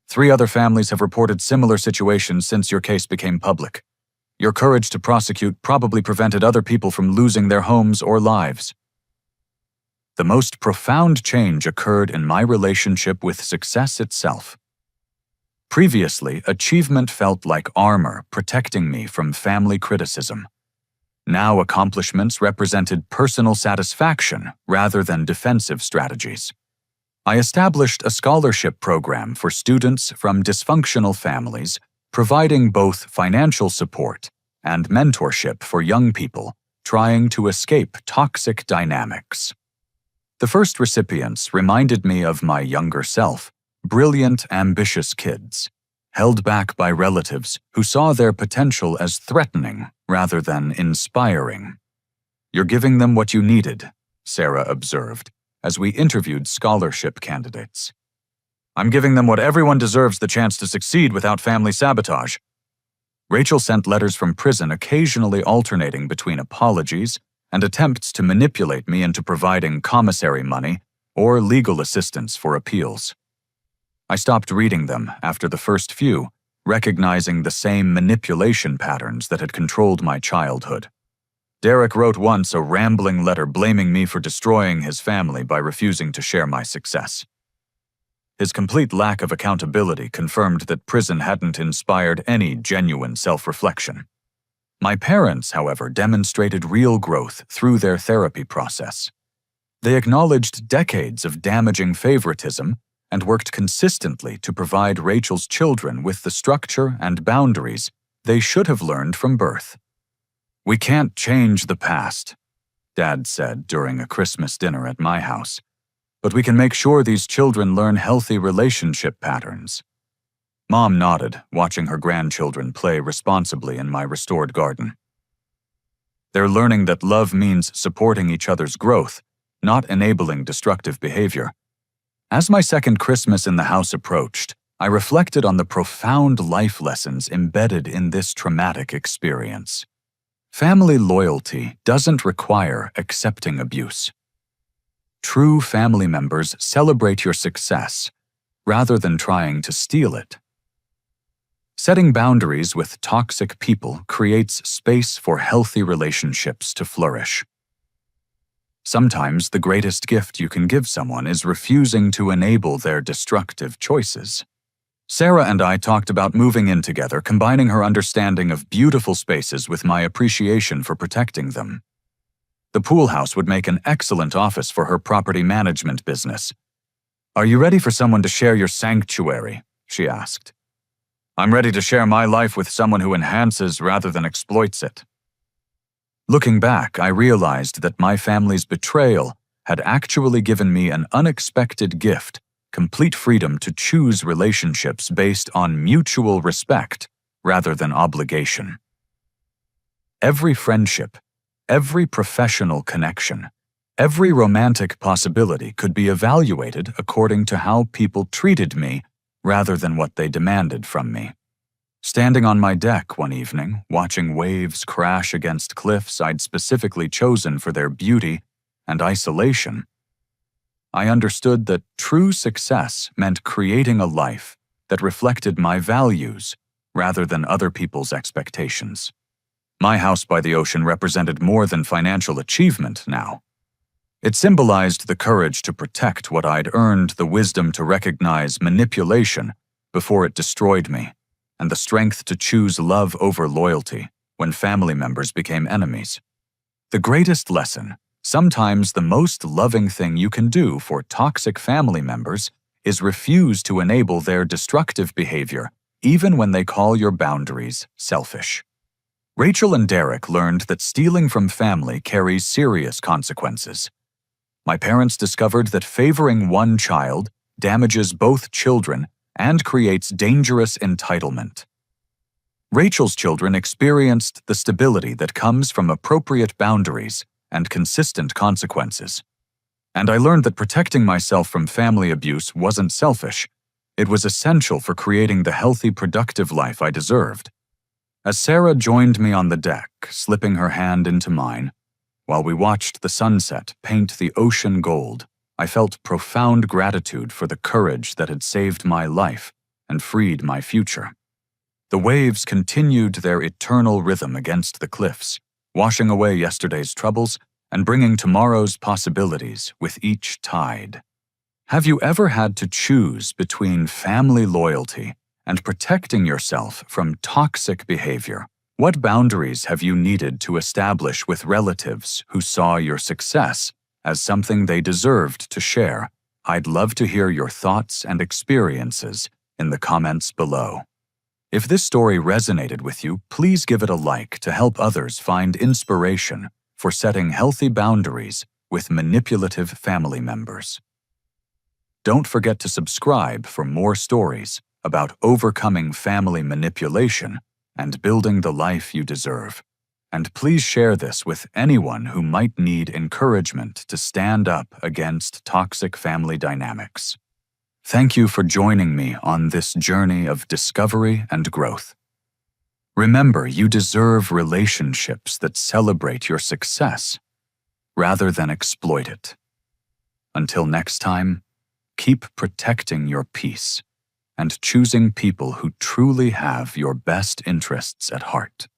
Speaker 1: 3 other families have reported similar situations since your case became public. Your courage to prosecute probably prevented other people from losing their homes or lives. The most profound change occurred in my relationship with success itself. Previously, achievement felt like armor protecting me from family criticism. Now accomplishments represented personal satisfaction rather than defensive strategies. I established a scholarship program for students from dysfunctional families, providing both financial support and mentorship for young people trying to escape toxic dynamics. The first recipients reminded me of my younger self, brilliant, ambitious kids, held back by relatives who saw their potential as threatening rather than inspiring. You're giving them what you needed, Sarah observed, as we interviewed scholarship candidates. I'm giving them what everyone deserves, the chance to succeed without family sabotage. Rachel sent letters from prison, occasionally alternating between apologies and attempts to manipulate me into providing commissary money or legal assistance for appeals. I stopped reading them after the first few, recognizing the same manipulation patterns that had controlled my childhood. Derek wrote once a rambling letter blaming me for destroying his family by refusing to share my success. His complete lack of accountability confirmed that prison hadn't inspired any genuine self-reflection. My parents, however, demonstrated real growth through their therapy process. They acknowledged decades of damaging favoritism and worked consistently to provide Rachel's children with the structure and boundaries they should have learned from birth. We can't change the past, Dad said during a Christmas dinner at my house, but we can make sure these children learn healthy relationship patterns. Mom nodded, watching her grandchildren play responsibly in my restored garden. They're learning that love means supporting each other's growth, not enabling destructive behavior. As my second Christmas in the house approached, I reflected on the profound life lessons embedded in this traumatic experience. Family loyalty doesn't require accepting abuse. True family members celebrate your success rather than trying to steal it. Setting boundaries with toxic people creates space for healthy relationships to flourish. Sometimes the greatest gift you can give someone is refusing to enable their destructive choices. Sarah and I talked about moving in together, combining her understanding of beautiful spaces with my appreciation for protecting them. The pool house would make an excellent office for her property management business. "Are you ready for someone to share your sanctuary?" she asked. "I'm ready to share my life with someone who enhances rather than exploits it." Looking back, I realized that my family's betrayal had actually given me an unexpected gift complete freedom to choose relationships based on mutual respect rather than obligation. Every friendship, every professional connection, every romantic possibility could be evaluated according to how people treated me rather than what they demanded from me. Standing on my deck one evening, watching waves crash against cliffs I'd specifically chosen for their beauty and isolation, I understood that true success meant creating a life that reflected my values rather than other people's expectations. My house by the ocean represented more than financial achievement now. It symbolized the courage to protect what I'd earned, the wisdom to recognize manipulation before it destroyed me, and the strength to choose love over loyalty when family members became enemies. The greatest lesson, sometimes the most loving thing you can do for toxic family members, is refuse to enable their destructive behavior, even when they call your boundaries selfish. Rachel and Derek learned that stealing from family carries serious consequences. My parents discovered that favoring one child damages both children and creates dangerous entitlement. Rachel's children experienced the stability that comes from appropriate boundaries and consistent consequences. And I learned that protecting myself from family abuse wasn't selfish. It was essential for creating the healthy, productive life I deserved. As Sarah joined me on the deck, slipping her hand into mine, while we watched the sunset paint the ocean gold, I felt profound gratitude for the courage that had saved my life and freed my future. The waves continued their eternal rhythm against the cliffs, washing away yesterday's troubles and bringing tomorrow's possibilities with each tide. Have you ever had to choose between family loyalty and protecting yourself from toxic behavior? What boundaries have you needed to establish with relatives who saw your success as something they deserved to share? I'd love to hear your thoughts and experiences in the comments below. If this story resonated with you, please give it a like to help others find inspiration for setting healthy boundaries with manipulative family members. Don't forget to subscribe for more stories about overcoming family manipulation and building the life you deserve. And please share this with anyone who might need encouragement to stand up against toxic family dynamics. Thank you for joining me on this journey of discovery and growth. Remember, you deserve relationships that celebrate your success rather than exploit it. Until next time, keep protecting your peace and choosing people who truly have your best interests at heart.